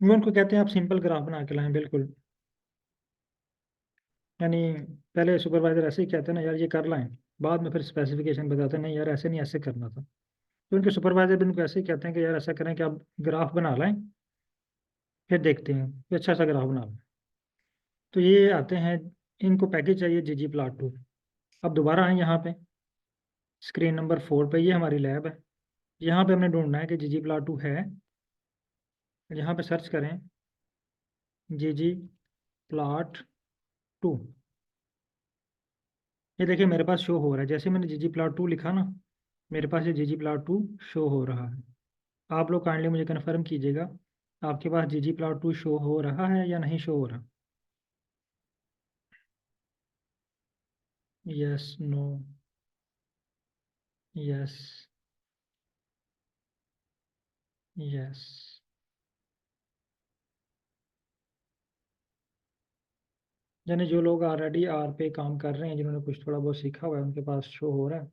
वो उनको कहते हैं आप सिंपल ग्राफ बना के लाएं, बिल्कुल। यानी पहले सुपरवाइजर ऐसे ही कहते हैं ना यार ये कर लाएं, बाद में फिर स्पेसिफिकेशन बताते हैं नहीं यार ऐसे नहीं, ऐसे करना था। तो उनके सुपरवाइजर भी उनको ऐसे ही कहते हैं कि यार ऐसा करें कि आप ग्राफ बना लाएं, फिर देखते हैं कि अच्छा सा ग्राफ बना लें। तो ये आते हैं, इनको पैकेज चाहिए ggplot2। अब दोबारा आए यहाँ पे स्क्रीन नंबर 4 पे, ये हमारी लैब है। यहाँ पे हमने ढूंढना है कि ggplot2 है। यहाँ पे सर्च करें ggplot2। ये देखिए मेरे पास शो हो रहा है, जैसे मैंने ggplot2 लिखा ना, मेरे पास ये ggplot2 शो हो रहा है। आप लोग काइंडली मुझे कन्फर्म कीजिएगा आपके पास ggplot2 शो हो रहा है या नहीं शो हो रहा। Yes, no, yes, yes. यानी जो लोग ऑलरेडी आर पे काम कर रहे हैं, जिन्होंने कुछ थोड़ा बहुत सीखा हुआ है, उनके पास शो हो रहा है।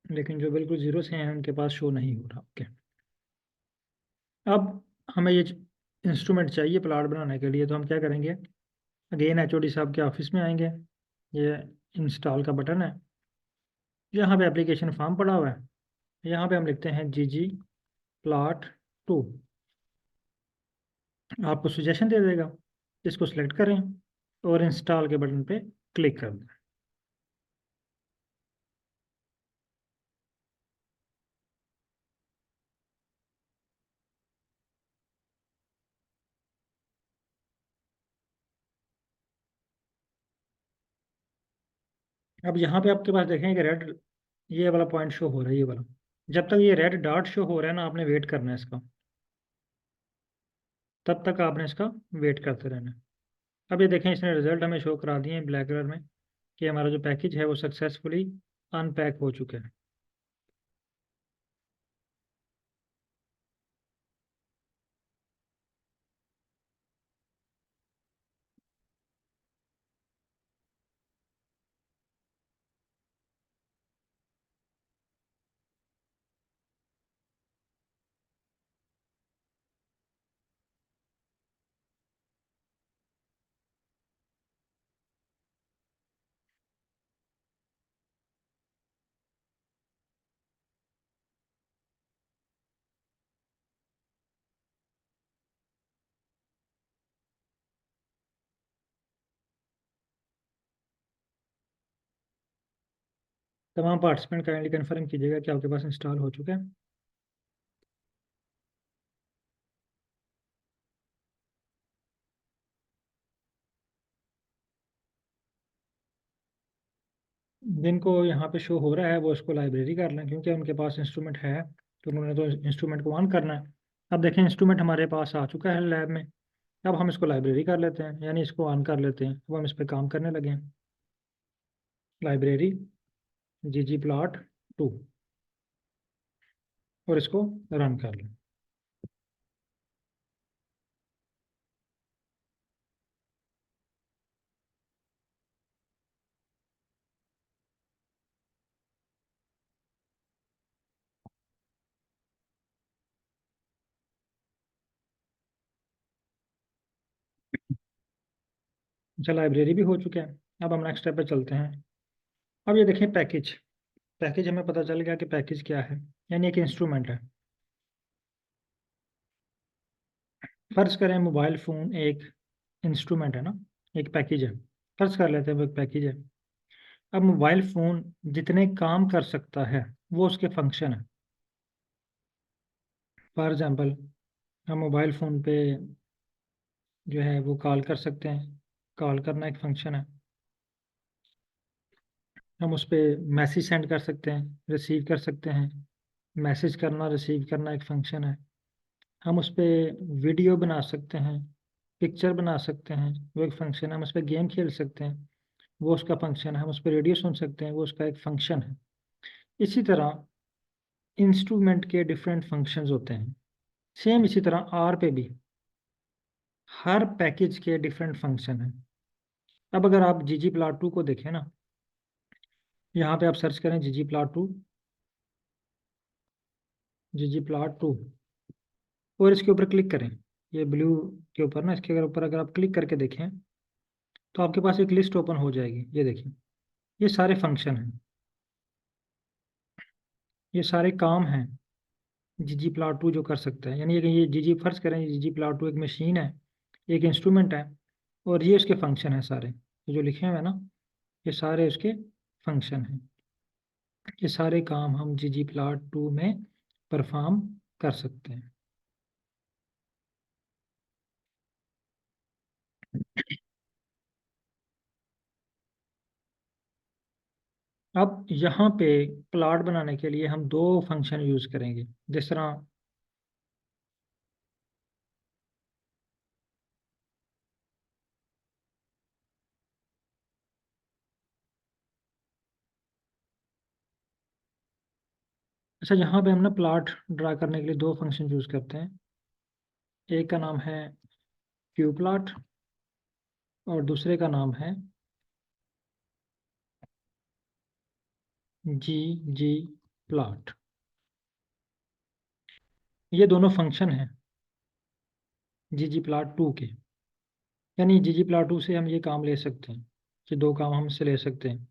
लेकिन जो बिल्कुल जीरो से हैं उनके पास शो नहीं हो रहा। ओके, अब हमें ये इंस्ट्रूमेंट चाहिए प्लाट बनाने के लिए, तो हम क्या करेंगे, अगेन HOD साहब के ऑफिस में आएंगे। ये इंस्टॉल का बटन है, यहाँ पे एप्लीकेशन फॉर्म पड़ा हुआ है, यहाँ पे हम लिखते हैं ggplot2। आपको सजेशन दे देगा, इसको सिलेक्ट करें और इंस्टॉल के बटन पे क्लिक कर दें। अब यहाँ पे आपके पास देखें कि रेड ये वाला पॉइंट शो हो रहा है, ये वाला। जब तक ये रेड डॉट शो हो रहा है ना, आपने वेट करना है इसका, तब तक आपने इसका वेट करते रहना है। अब ये देखें इसने रिजल्ट हमें शो करा दिए हैं ब्लैक कलर में कि हमारा जो पैकेज है वो सक्सेसफुली अनपैक हो चुका है। तमाम पार्टिसिपेंट काइंडली कंफर्म कीजिएगा कि आपके पास इंस्टॉल हो चुका है। जिनको यहाँ पे शो हो रहा है वो इसको लाइब्रेरी कर लें, क्योंकि उनके पास इंस्ट्रूमेंट है तो उन्होंने तो इंस्ट्रूमेंट को ऑन करना है। अब देखें इंस्ट्रूमेंट हमारे पास आ चुका है लैब में। अब हम इसको लाइब्रेरी कर लेते हैं, यानी इसको ऑन कर लेते हैं। अब हम इस पर काम करने लगे हैं। लाइब्रेरी ggplot2 और इसको रन कर लें। अच्छा, लाइब्रेरी भी हो चुका है। अब हम नेक्स्ट स्टेप पे चलते हैं। अब ये देखें पैकेज। पैकेज हमें पता चल गया कि पैकेज क्या है, यानी एक इंस्ट्रूमेंट है। फर्ज करें मोबाइल फ़ोन एक इंस्ट्रूमेंट है ना, एक पैकेज है। फर्ज कर लेते हैं वो एक पैकेज है। अब मोबाइल फ़ोन जितने काम कर सकता है वो उसके फंक्शन है। फॉर एग्जांपल, हम मोबाइल फ़ोन पे जो है वो कॉल कर सकते हैं। कॉल करना एक फंक्शन है। हम उस पर मैसेज सेंड कर सकते हैं, रिसीव कर सकते हैं। मैसेज करना, रिसीव करना एक फंक्शन है। हम उस पर वीडियो बना सकते हैं, पिक्चर बना सकते हैं, वो एक फंक्शन है। हम उस पर गेम खेल सकते हैं, वो उसका फंक्शन है। हम उस पर रेडियो सुन सकते हैं, वो उसका एक फंक्शन है। इसी तरह इंस्ट्रूमेंट के डिफरेंट फंक्शंस होते हैं। सेम इसी तरह आर पे भी हर पैकेज के डिफरेंट फंक्शन हैं। अब अगर आप जीजी प्लॉट 2 को देखें ना, यहाँ पे आप सर्च करें जीजी प्लॉट 2, जीजी प्लॉट 2, और इसके ऊपर क्लिक करें। ये ब्लू के ऊपर ना, इसके ऊपर अगर आप क्लिक करके देखें तो आपके पास एक लिस्ट ओपन हो जाएगी। ये देखिए, ये सारे फंक्शन हैं, ये सारे काम हैं जीजी प्लॉट 2 जो कर सकता है। यानी कि ये जीजी, फर्ज करें जीजी प्लॉट 2 एक मशीन है, एक इंस्ट्रूमेंट है, और ये उसके फंक्शन है सारे। ये जो लिखे हुए हैं ना, ये सारे उसके फंक्शन हैं। ये सारे काम हम जीजी प्लॉट 2 में परफॉर्म कर सकते हैं। अब यहाँ पे प्लॉट बनाने के लिए हम दो फंक्शन यूज करेंगे। जिस तरह अच्छा, यहाँ पे हम ना प्लॉट ड्रा करने के लिए दो फंक्शन यूज करते हैं। एक का नाम है क्यू प्लॉट और दूसरे का नाम है जी जी प्लॉट। ये दोनों फंक्शन हैं जी जी प्लॉट 2 के। यानी जी जी प्लॉट 2 से हम ये काम ले सकते हैं, ये दो काम हम इससे ले सकते हैं।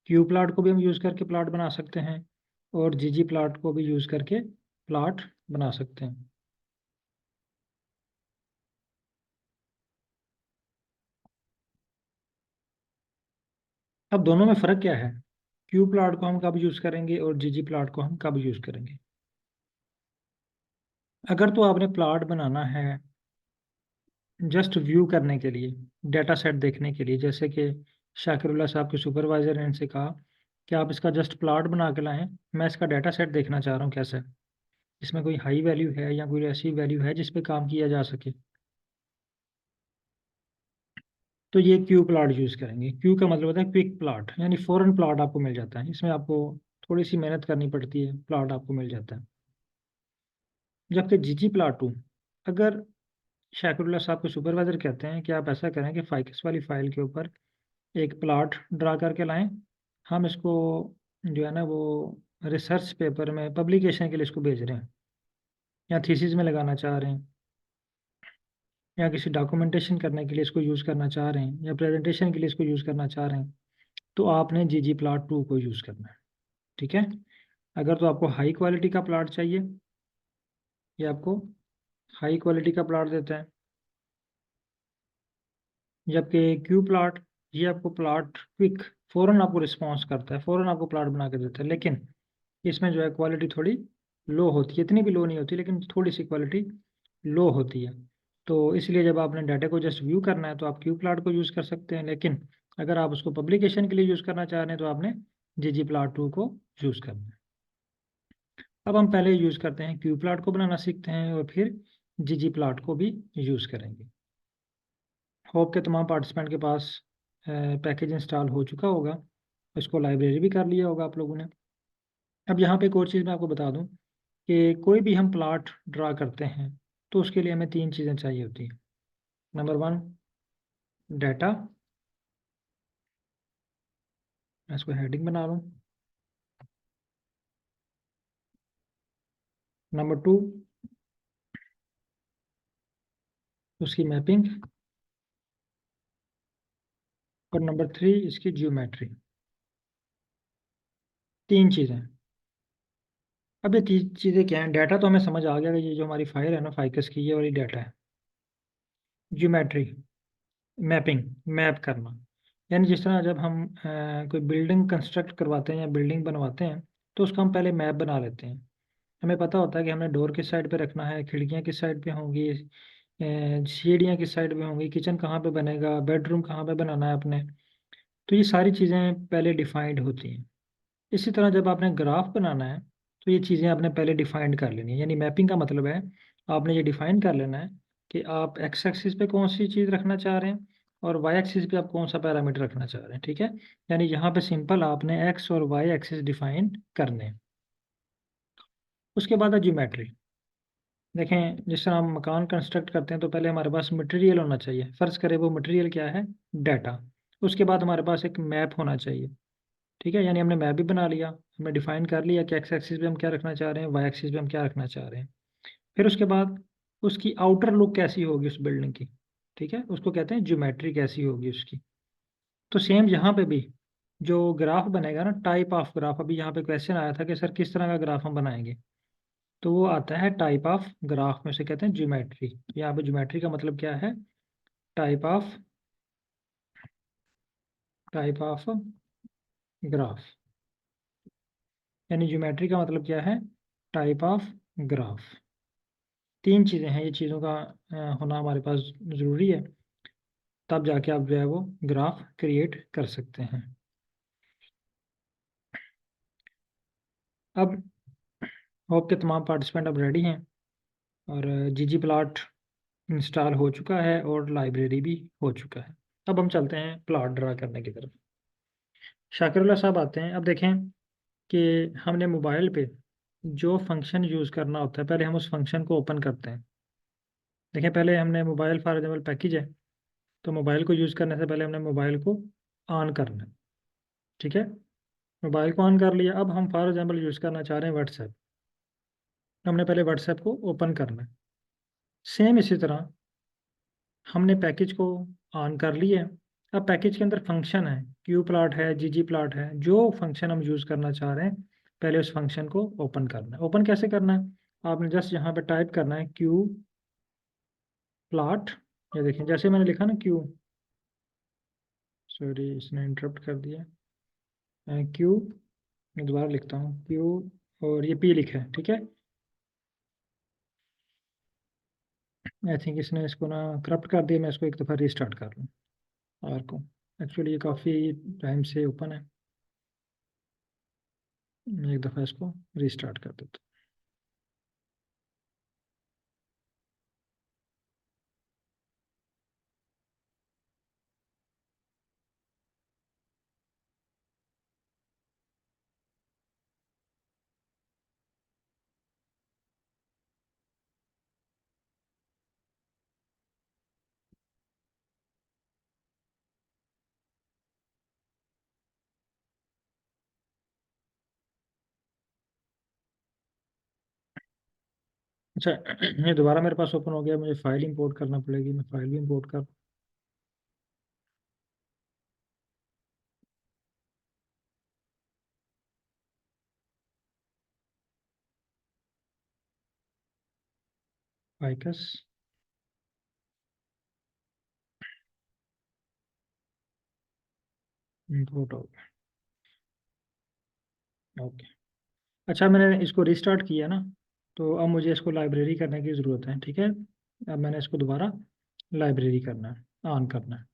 क्यू प्लॉट को भी हम यूज़ करके प्लॉट बना सकते हैं, और जी जी प्लॉट को भी यूज़ करके प्लॉट बना सकते हैं। अब दोनों में फ़र्क क्या है? क्यू प्लॉट को हम कब यूज़ करेंगे और जी जी प्लॉट को हम कब यूज़ करेंगे? अगर तो आपने प्लॉट बनाना है जस्ट व्यू करने के लिए, डेटा सेट देखने के लिए, जैसे कि शाकिरुल्लाह साहब के सुपरवाइजर ने इनसे कहा कि आप इसका जस्ट प्लॉट बना के लाएं, मैं इसका डेटा सेट देखना चाह रहा हूँ कैसा है, इसमें कोई हाई वैल्यू है या कोई ऐसी वैल्यू है जिस पे काम किया जा सके, तो ये क्यू प्लॉट यूज़ करेंगे। क्यू का मतलब होता है क्विक प्लॉट, यानी फ़ौरन प्लॉट आपको मिल जाता है। इसमें आपको थोड़ी सी मेहनत करनी पड़ती है, प्लॉट आपको मिल जाता है। जबकि जीजी प्लॉट 2, अगर शाकिरुल्लाह साहब के सुपरवाइजर कहते हैं कि आप ऐसा करें कि फाइकस वाली फाइल के ऊपर एक प्लॉट ड्रा करके लाएं, हम इसको जो है ना वो रिसर्च पेपर में पब्लिकेशन के लिए इसको भेज रहे हैं, या थीसिस में लगाना चाह रहे हैं, या किसी डॉक्यूमेंटेशन करने के लिए इसको यूज़ करना चाह रहे हैं, या प्रेजेंटेशन के लिए इसको यूज़ करना चाह रहे हैं, तो आपने जी जी प्लॉट 2 को यूज़ करना है। ठीक है। अगर तो आपको हाई क्वालिटी का प्लॉट चाहिए, ये आपको हाई क्वालिटी का प्लॉट देता है। जबकि क्यू प्लॉट, ये आपको प्लॉट क्विक, फ़ौरन आपको रिस्पॉन्स करता है, फ़ौरन आपको प्लॉट बना के देता है। लेकिन इसमें जो है क्वालिटी थोड़ी लो होती है, इतनी भी लो नहीं होती, लेकिन थोड़ी सी क्वालिटी लो होती है। तो इसलिए जब आपने डाटा को जस्ट व्यू करना है तो आप क्यू प्लॉट को यूज़ कर सकते हैं, लेकिन अगर आप उसको पब्लिकेशन के लिए यूज़ करना चाह रहे हैं तो आपने जी जी प्लॉट 2 को यूज़ करना है। अब हम पहले यूज़ करते हैं क्यू प्लॉट को बनाना सीखते हैं, और फिर जी जी प्लॉट को भी यूज़ करेंगे। होप के तमाम पार्टिसिपेंट के पास पैकेज इंस्टॉल हो चुका होगा, इसको लाइब्रेरी भी कर लिया होगा आप लोगों ने। अब यहाँ पे एक और चीज़ मैं आपको बता दूँ कि कोई भी हम प्लॉट ड्रा करते हैं तो उसके लिए हमें तीन चीज़ें चाहिए होती हैं। नंबर 1, डाटा, मैं इसको हेडिंग बना लूँ। नंबर 2, उसकी मैपिंग, और नंबर 3, इसकी जियोमेट्री। तीन चीज़ें। अब ये तीन चीज़ें क्या हैं? डाटा तो हमें समझ आ गया कि ये जो हमारी फाइल है ना फाइकस की, ये वाली डाटा है। ज्योमेट्री, मैपिंग, मैप करना। यानी जिस तरह जब हम कोई बिल्डिंग कंस्ट्रक्ट करवाते हैं या बिल्डिंग बनवाते हैं तो उसका हम पहले मैप बना लेते हैं। हमें पता होता है कि हमने डोर किस साइड पे रखना है, खिड़कियाँ किस साइड पे होंगी, सीढ़ियाँ किस साइड पे होंगी, किचन कहाँ पे बनेगा, बेडरूम कहाँ पे बनाना है अपने। तो ये सारी चीज़ें पहले डिफाइंड होती हैं। इसी तरह जब आपने ग्राफ बनाना है तो ये चीज़ें आपने पहले डिफाइंड कर लेनी है। यानी मैपिंग का मतलब है आपने ये डिफाइन कर लेना है कि आप एक्स एक्सिस पे कौन सी चीज़ रखना चाह रहे हैं और वाई एक्सिस पे आप कौन सा पैरामीटर रखना चाह रहे हैं। ठीक है, यानी यहाँ पे सिंपल आपने एक्स और वाई एक्सिस डिफाइन करने हैं। उसके बाद है ज्योमेट्री। देखें, जिस तरह हम मकान कंस्ट्रक्ट करते हैं तो पहले हमारे पास मटेरियल होना चाहिए। फर्ज करें वो मटेरियल क्या है, डाटा। उसके बाद हमारे पास एक मैप होना चाहिए। ठीक है, यानी हमने मैप भी बना लिया, हमने डिफाइन कर लिया कि एक्स एक्सिस पे हम क्या रखना चाह रहे हैं, वाई एक्सिस पे हम क्या रखना चाह रहे हैं। फिर उसके बाद उसकी आउटर लुक कैसी होगी उस बिल्डिंग की। ठीक है, उसको कहते हैं ज्योमेट्री कैसी होगी उसकी। तो सेम यहाँ पे भी जो ग्राफ बनेगा ना, टाइप ऑफ ग्राफ, अभी यहाँ पे क्वेश्चन आया था कि सर किस तरह का ग्राफ हम बनाएंगे, तो वो आता है टाइप ऑफ ग्राफ में से कहते हैं ज्योमेट्री। यहाँ पे ज्योमेट्री का मतलब क्या है, टाइप ऑफ ग्राफ। यानी ज्योमेट्री का मतलब क्या है, टाइप ऑफ ग्राफ। तीन चीज़ें हैं, ये चीज़ों का होना हमारे पास ज़रूरी है, तब जाके आप जो है वो ग्राफ क्रिएट कर सकते हैं। अब होप के तमाम पार्टिसिपेंट अब रेडी हैं और जीजी प्लॉट इंस्टॉल हो चुका है और लाइब्रेरी भी हो चुका है। अब हम चलते हैं प्लॉट ड्रा करने की तरफ। शाकिरुल्लाह साहब आते हैं। अब देखें कि हमने मोबाइल पे जो फंक्शन यूज़ करना होता है, पहले हम उस फंक्शन को ओपन करते हैं। देखें, पहले हमने मोबाइल फॉर एग्जाम्पल पैकेज है, तो मोबाइल को यूज़ करने से पहले हमने मोबाइल को ऑन करना है। ठीक है, मोबाइल को ऑन कर लिया। अब हम फॉर एग्जाम्पल यूज़ करना चाह रहे हैं व्हाट्सएप, हमने पहले व्हाट्सएप को ओपन करना है। सेम इसी तरह हमने पैकेज को ऑन कर लिया है। अब पैकेज के अंदर फंक्शन है, क्यू प्लॉट है, जीजी प्लॉट है, जो फंक्शन हम यूज़ करना चाह रहे हैं पहले उस फंक्शन को ओपन करना है। ओपन कैसे करना है, आपने जस्ट यहाँ पे टाइप करना है क्यू प्लॉट। ये देखें, जैसे मैंने लिखा ना क्यू, सॉरी इसने इंटरप्ट कर दिया, क्यू, मैं दोबारा लिखता हूँ क्यू और ये पी लिखा है। ठीक है, आई थिंक इसने इसको ना करप्ट कर दिया, मैं इसको एक दफ़ा रीस्टार्ट कर लूँ आर को। एक्चुअली ये काफ़ी टाइम से ओपन है, मैं एक दफ़ा इसको रीस्टार्ट कर देता हूँ। अच्छा, ये दोबारा मेरे पास ओपन हो गया, मुझे फाइल इंपोर्ट करना पड़ेगी, मैं फाइल भी इंपोर्ट कर, फाइकस इंपोर्ट हो गया। ओके, अच्छा मैंने इसको रीस्टार्ट किया ना, तो अब मुझे इसको लाइब्रेरी करने की ज़रूरत है। ठीक है, अब मैंने इसको दोबारा लाइब्रेरी करना है, ऑन करना है।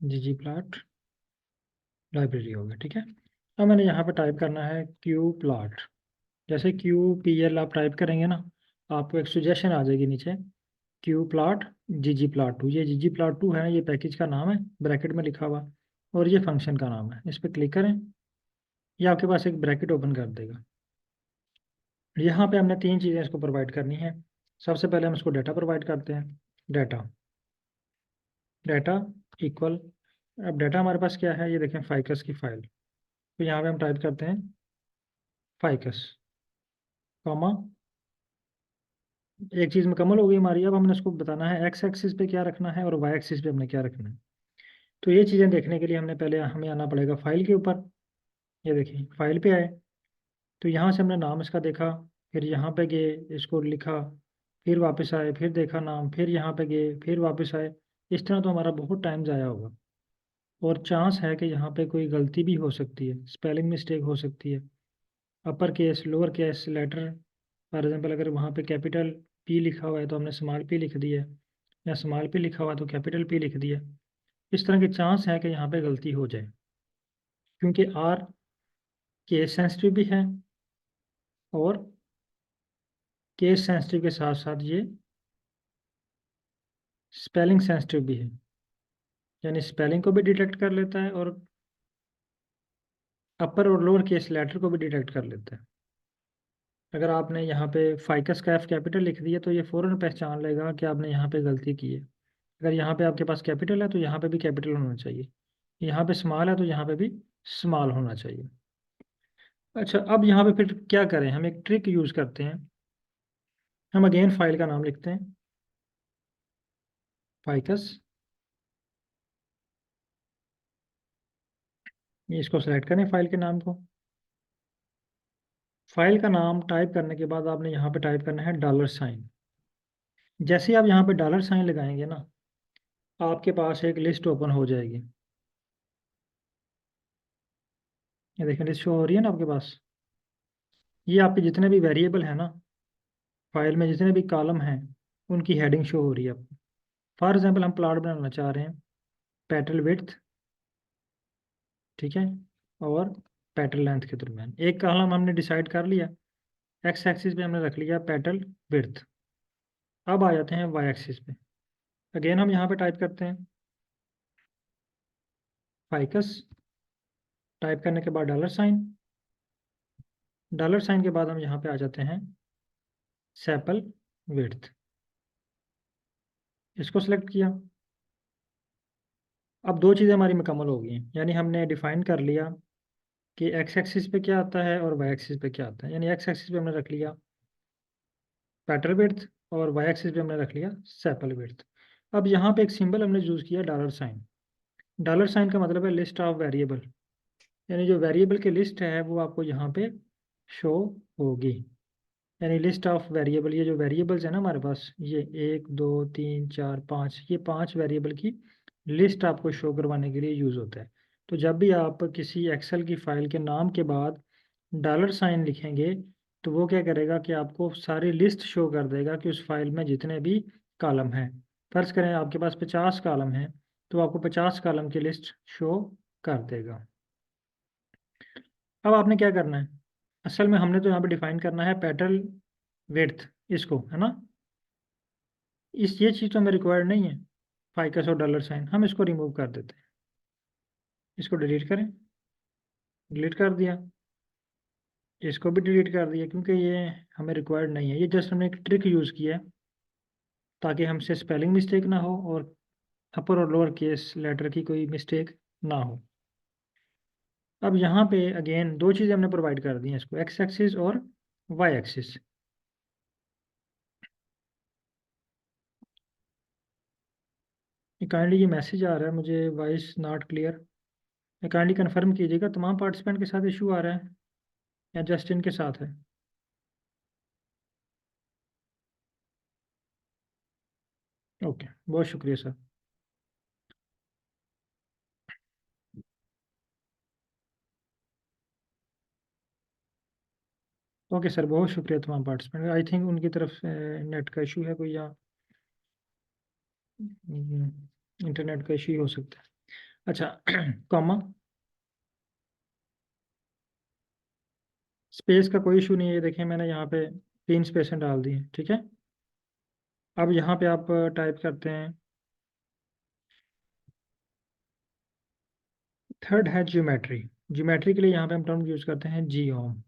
जी प्लॉट लाइब्रेरी हो गया। ठीक है, अब मैंने यहाँ पे टाइप करना है क्यू प्लॉट। जैसे क्यू पी एल आप टाइप करेंगे ना, आपको एक सुजेशन आ जाएगी नीचे, Q plot G plot two. ये जी प्लॉट टू है, ये पैकेज का नाम है, ब्रैकेट में लिखा हुआ, और ये फंक्शन का नाम है। इस पर क्लिक करें, ये आपके पास एक ब्रैकेट ओपन कर देगा। यहाँ पे हमने तीन चीज़ें इसको प्रोवाइड करनी है। सबसे पहले हम इसको डाटा प्रोवाइड करते हैं, डाटा, डाटा इक्वल, अब डाटा हमारे पास क्या है, ये देखें फाइकस की फाइल। तो यहाँ पे हम टाइप करते हैं फाइकस, कॉमा, एक चीज़ मुकम्मल हो गई हमारी। अब हमने इसको बताना है एक्स एक्सिस पे क्या रखना है और वाई एक्सिस पे हमने क्या रखना है। तो ये चीज़ें देखने के लिए हमने पहले हमें आना पड़ेगा फाइल के ऊपर। ये देखिए फाइल पे आए, तो यहाँ से हमने नाम इसका देखा, फिर यहाँ पे गए, इसको लिखा, फिर वापस आए, फिर देखा नाम, फिर यहाँ पे गए, फिर वापस आए। इस तरह तो हमारा बहुत टाइम ज़ाया होगा। और चांस है कि यहाँ पे कोई गलती भी हो सकती है, स्पेलिंग मिस्टेक हो सकती है। Upper case, lower case letter, for example अगर वहाँ पे कैपिटल पी लिखा हुआ है तो हमने स्मॉल पी लिख दिया, या स्मॉल पी लिखा हुआ है तो कैपिटल पी लिख दिया। इस तरह के चांस है कि यहाँ पे गलती हो जाए, क्योंकि आर केस सेंसिटिव भी है और केस सेंसिटिव के साथ साथ ये स्पेलिंग सेंसिटिव भी है, यानी स्पेलिंग को भी डिटेक्ट कर लेता है और अपर और लोअर केस लेटर को भी डिटेक्ट कर लेता है। अगर आपने यहाँ पे फाइकस का एफ कैपिटल लिख दिया तो ये फ़ौरन पहचान लेगा कि आपने यहाँ पे गलती की है। अगर यहाँ पे आपके पास कैपिटल है तो यहाँ पे भी कैपिटल होना चाहिए, यहाँ पे स्मॉल है तो यहाँ पे भी स्मॉल होना चाहिए। अच्छा, अब यहाँ पे फिर क्या करें, हम एक ट्रिक यूज़ करते हैं। हम अगेन फाइल का नाम लिखते हैं, फाइकस। ये इसको सेलेक्ट करें फाइल के नाम को। फाइल का नाम टाइप करने के बाद आपने यहाँ पे टाइप करना है $। जैसे ही आप यहाँ पे $, लगाएंगे ना, आपके पास एक लिस्ट ओपन हो जाएगी। ये देखें, लिस्ट शो हो रही है ना आपके पास। ये आपके जितने भी वेरिएबल हैं ना, फाइल में जितने भी कॉलम हैं, उनकी हेडिंग शो हो रही है आपको। फॉर एग्जांपल हम प्लॉट बनाना चाह रहे हैं, पेटल विड्थ, ठीक है, और पेटल लेंथ के दरमियान एक कॉलम हमने डिसाइड कर लिया। एक्स एक्सिस पे हमने रख लिया पेटल विड्थ। अब आ जाते हैं वाई एक्सिस पे। अगेन हम यहाँ पे टाइप करते हैं फाइकस, टाइप करने के बाद $, के बाद हम यहाँ पे आ जाते हैं सेपल विड्थ। इसको सिलेक्ट किया। अब दो चीज़ें हमारी मुकम्मल हो गई हैं, यानी हमने डिफाइन कर लिया कि एक्स एक्सिस पे क्या आता है और वाई एक्सिस पे क्या आता है। यानी एक्स एक्सिस पे हमने रख लिया पेटल विड्थ और वाई एक्सिस पे हमने रख लिया सेपल विड्थ। अब यहाँ पे एक सिंबल हमने यूज़ किया $। $, का मतलब है लिस्ट ऑफ वेरिएबल, यानी जो वेरिएबल की लिस्ट है वो आपको यहाँ पे शो होगी। यानी लिस्ट ऑफ वेरिएबल, ये जो वेरिएबल्स है ना हमारे पास, ये 1 2 3 4 5, ये 5 वेरिएबल की लिस्ट आपको शो करवाने के लिए यूज़ होता है। तो जब भी आप किसी एक्सेल की फाइल के नाम के बाद $, लिखेंगे तो वो क्या करेगा कि आपको सारी लिस्ट शो कर देगा कि उस फाइल में जितने भी कॉलम हैं। फर्ज करें आपके पास 50 कॉलम हैं, तो आपको 50 कॉलम की लिस्ट शो कर देगा। अब आपने क्या करना है, असल में हमने तो यहाँ पे डिफाइन करना है पेटल विड्थ, इसको है ना। ये चीज़ तो हमें रिक्वायर्ड नहीं है, फाइकस और $, हम इसको रिमूव कर देते हैं। इसको डिलीट करें, डिलीट कर दिया। इसको भी डिलीट कर दिया क्योंकि ये हमें रिक्वायर्ड नहीं है। ये जस्ट हमने एक ट्रिक यूज़ किया है ताकि हमसे स्पेलिंग मिस्टेक ना हो और अपर और लोअर केस लेटर की कोई मिस्टेक ना हो। अब यहाँ पे अगेन दो चीज़ें हमने प्रोवाइड कर दी हैं इसको, एक्स एक्सिस और वाई एक्सिस। काइंडली ये मैसेज आ रहा है मुझे, voice not clear. Kindly confirm कीजिएगा तमाम पार्टिसिपेंट के साथ इशू आ रहा है या जस्ट इनके साथ है। ओके, बहुत शुक्रिया सर। ओके सर, बहुत शुक्रिया तमाम पार्टिसिपेंट। आई थिंक उनकी तरफ से नेट का इशू है कोई, या इंटरनेट का इशू ही हो सकता है। अच्छा कॉमा स्पेस का कोई इशू नहीं है, देखिए मैंने यहाँ पे 3 स्पेसें डाल दी हैं, ठीक है। अब यहाँ पे आप टाइप करते हैं, थर्ड है ज्योमेट्री। ज्योमेट्री के लिए यहाँ पे हम टर्म यूज़ करते हैं जियोम।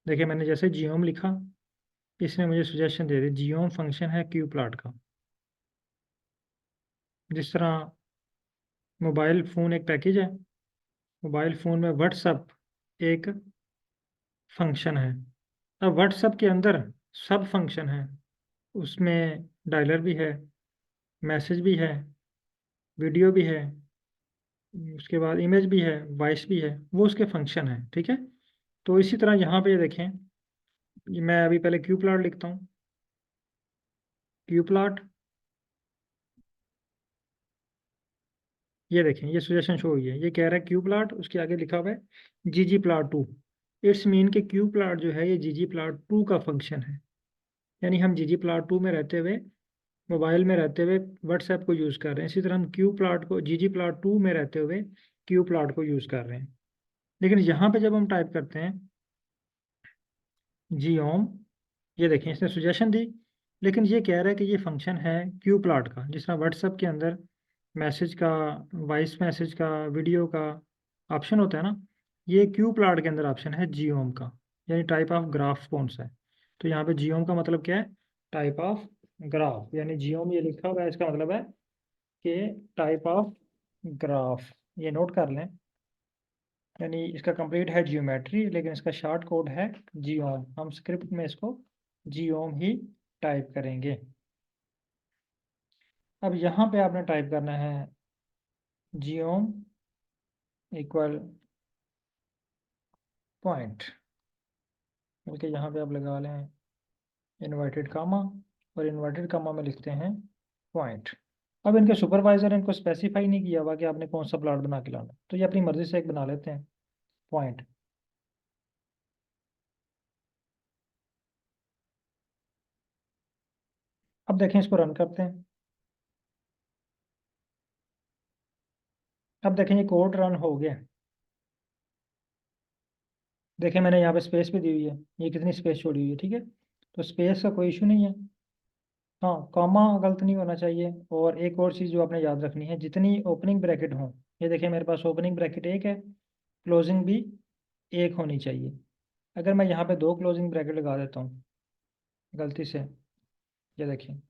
देखिए मैंने जैसे जियोम लिखा, इसने मुझे सजेशन दे दी, जियोम फंक्शन है क्यू प्लॉट का। जिस तरह मोबाइल फ़ोन एक पैकेज है, मोबाइल फ़ोन में व्हाट्सअप एक फंक्शन है। अब व्हाट्सअप के अंदर सब फंक्शन है, उसमें डायलर भी है, मैसेज भी है, वीडियो भी है, उसके बाद इमेज भी है, वॉइस भी है, वो उसके फंक्शन है, ठीक है। तो इसी तरह यहाँ पे देखें, मैं अभी पहले क्यू प्लॉट लिखता हूँ। क्यू प्लॉट, ये देखें, ये सजेशन शो हुई है, ये कह रहा है क्यू प्लॉट, उसके आगे लिखा हुआ है जीजी प्लॉट टू। इट्स मीन कि क्यू प्लॉट जो है ये जीजी प्लॉट टू का फंक्शन है। यानी हम जीजी प्लॉट टू में रहते हुए, मोबाइल में रहते हुए व्हाट्सएप को यूज़ कर रहे हैं, इसी तरह हम क्यू प्लॉट को जीजी प्लॉट टू में रहते हुए क्यू प्लॉट को यूज़ कर रहे हैं। लेकिन यहाँ पे जब हम टाइप करते हैं जी ओम, ये देखें इसने सुजेशन दी, लेकिन ये कह रहा है कि ये फंक्शन है क्यू प्लॉट का। जिस तरह व्हाट्सएप के अंदर मैसेज का, वॉइस मैसेज का, वीडियो का ऑप्शन होता है ना, ये क्यू प्लॉट के अंदर ऑप्शन है जी ओम का। यानी टाइप ऑफ ग्राफ कौन सा है। तो यहाँ पे जी ओम का मतलब क्या है, टाइप ऑफ ग्राफ। यानी जी ओम ये लिखा हुआ है, इसका मतलब है कि टाइप ऑफ ग्राफ। ये नोट कर लें। यानी इसका कंप्लीट है जियोमेट्री, लेकिन इसका शॉर्ट कोड है जियोम। हम स्क्रिप्ट में इसको जियोम ही टाइप करेंगे। अब यहाँ पे आपने टाइप करना है जियोम इक्वल पॉइंट, बल्कि यहाँ पे आप लगा लें इन्वर्टेड कामा, और इन्वर्टेड कामा में लिखते हैं पॉइंट। अब इनके सुपरवाइजर ने इनको स्पेसिफाई नहीं किया हुआ कि आपने कौन सा प्लॉट बना के लाना, तो ये अपनी मर्जी से एक बना लेते हैं पॉइंट। अब देखें, इसको रन करते हैं। अब देखें ये कोड रन हो गया। देखें मैंने यहाँ पे स्पेस भी दी हुई है, ये कितनी स्पेस छोड़ी हुई है, ठीक है। तो स्पेस का कोई इशू नहीं है। हाँ, कॉमा गलत नहीं होना चाहिए। और एक और चीज़ जो आपने याद रखनी है, जितनी ओपनिंग ब्रैकेट हो, ये देखिए मेरे पास ओपनिंग ब्रैकेट एक है, क्लोजिंग भी एक होनी चाहिए। अगर मैं यहाँ पे दो क्लोजिंग ब्रैकेट लगा देता हूँ गलती से, ये देखिए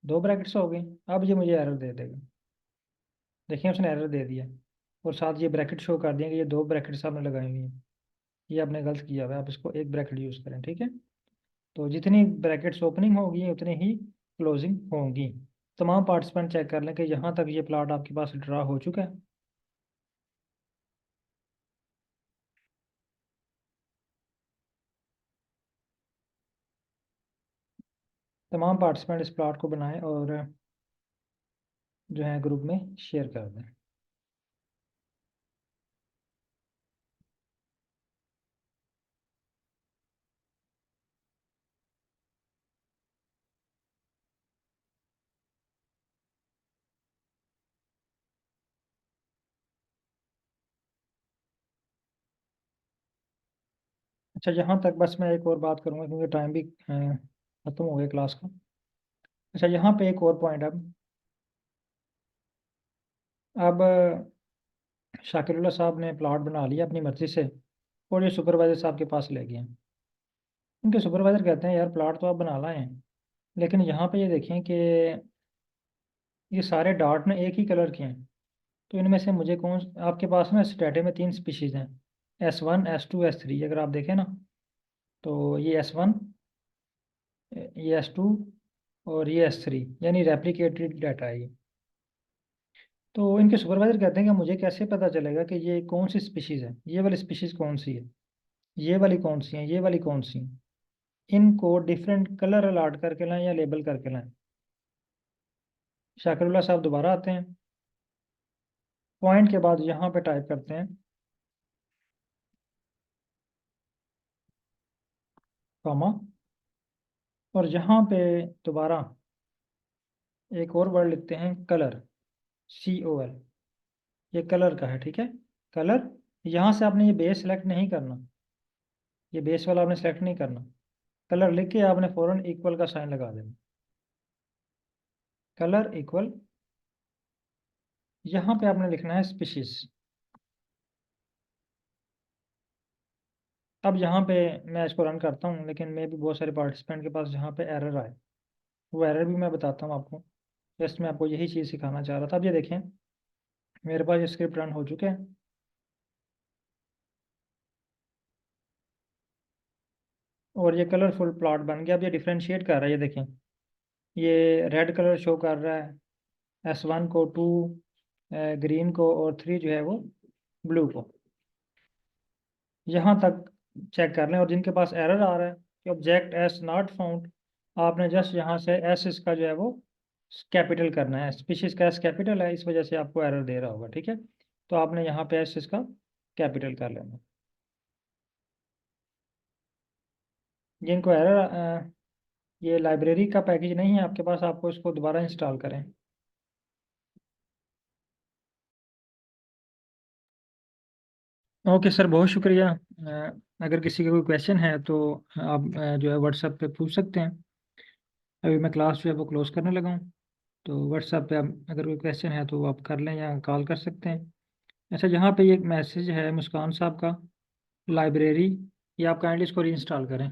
दो ब्रैकेट्स हो गई। अब ये मुझे एरर दे देगा। देखिए उसने एरर दे दिया, और साथ ये ब्रैकेट शो कर दिया कि ये दो ब्रैकेट्स आपने लगाई हुई हैं। ये आपने गलत किया हुआ है, आप इसको एक ब्रैकेट यूज़ करें, ठीक है। तो जितनी ब्रैकेट्स ओपनिंग होगी उतनी ही क्लोजिंग होंगी। तमाम पार्टिसिपेंट चेक कर लें कि यहाँ तक ये प्लॉट आपके पास ड्रा हो चुका है। तमाम पार्टिसिपेंट इस प्लॉट को बनाएं और जो है ग्रुप में शेयर कर दें। अच्छा, यहाँ तक बस मैं एक और बात करूँगा क्योंकि टाइम भी ख़त्म हो गया क्लास का। अच्छा, यहाँ पे एक और पॉइंट। अब शाकिरुल्लाह साहब ने प्लॉट बना लिया अपनी मर्ज़ी से, और ये सुपरवाइज़र साहब के पास ले गए। उनके सुपरवाइज़र कहते हैं यार प्लॉट तो आप बना लाए हैं, लेकिन यहाँ पे ये देखें कि ये सारे डॉट ना एक ही कलर के हैं। तो इनमें से मुझे कौन, आपके पास ना इस डाटे में तीन स्पीशीज़ हैं, S1 S2 S3। अगर आप देखें ना, तो ये S1, ये S2 और ये S3, यानी रेप्लिकेटेड डाटा है ये। तो इनके सुपरवाइजर कहते हैं कि मुझे कैसे पता चलेगा कि ये कौन सी स्पीशीज़ है, ये वाली स्पीशीज़ कौन सी है, ये वाली कौन सी है, ये वाली कौन सी है। इनको डिफरेंट कलर अलॉट करके लाएं या लेबल करके लाएं। शाकिरुल्लाह साहब दोबारा आते हैं, पॉइंट के बाद यहाँ पे टाइप करते हैं कॉमा, और यहाँ पे दोबारा एक और वर्ड लिखते हैं कलर, COL। ये कलर का है, ठीक है। कलर, यहाँ से आपने ये बेस सेलेक्ट नहीं करना, ये बेस वाला आपने सेलेक्ट नहीं करना। कलर लिख के आपने फ़ौरन इक्वल का साइन लगा देना। कलर इक्वल, यहाँ पे आपने लिखना है स्पीशीज। अब यहाँ पे मैं इसको रन करता हूँ, लेकिन मैं भी बहुत सारे पार्टिसिपेंट के पास जहाँ पे एरर आए, वो एरर भी मैं बताता हूँ आपको। जस्ट मैं आपको यही चीज़ सिखाना चाह रहा था। अब ये देखें मेरे पास ये स्क्रिप्ट रन हो चुके हैं, और ये कलरफुल प्लॉट बन गया। अब ये डिफ्रेंशिएट कर रहा है, ये देखें ये रेड कलर शो कर रहा है S1 को, 2 ग्रीन को, और 3 जो है वो ब्लू को। यहाँ तक चेक कर लें, और जिनके पास एरर आ रहा है कि ऑब्जेक्ट एस नॉट फाउंड, आपने जस्ट यहाँ से एस इसका जो है वो कैपिटल करना है। स्पीशीज का एस कैपिटल है, इस वजह से आपको एरर दे रहा होगा, ठीक है। तो आपने यहाँ पे एस इसका कैपिटल कर लेना। जिनको एरर, ये लाइब्रेरी का पैकेज नहीं है आपके पास, आपको इसको दोबारा इंस्टॉल करें। ओके सर, बहुत शुक्रिया। अगर किसी का कोई क्वेश्चन है तो आप जो है व्हाट्सएप पे पूछ सकते हैं। अभी मैं क्लास जो है वो क्लोज करने लगा हूँ, तो व्हाट्सएप पे आप अगर कोई क्वेश्चन है तो आप कर लें या कॉल कर सकते हैं। अच्छा, यहाँ पे एक मैसेज है मुस्कान साहब का, लाइब्रेरी, ये आप काइंडली इसको री इंस्टॉल करें।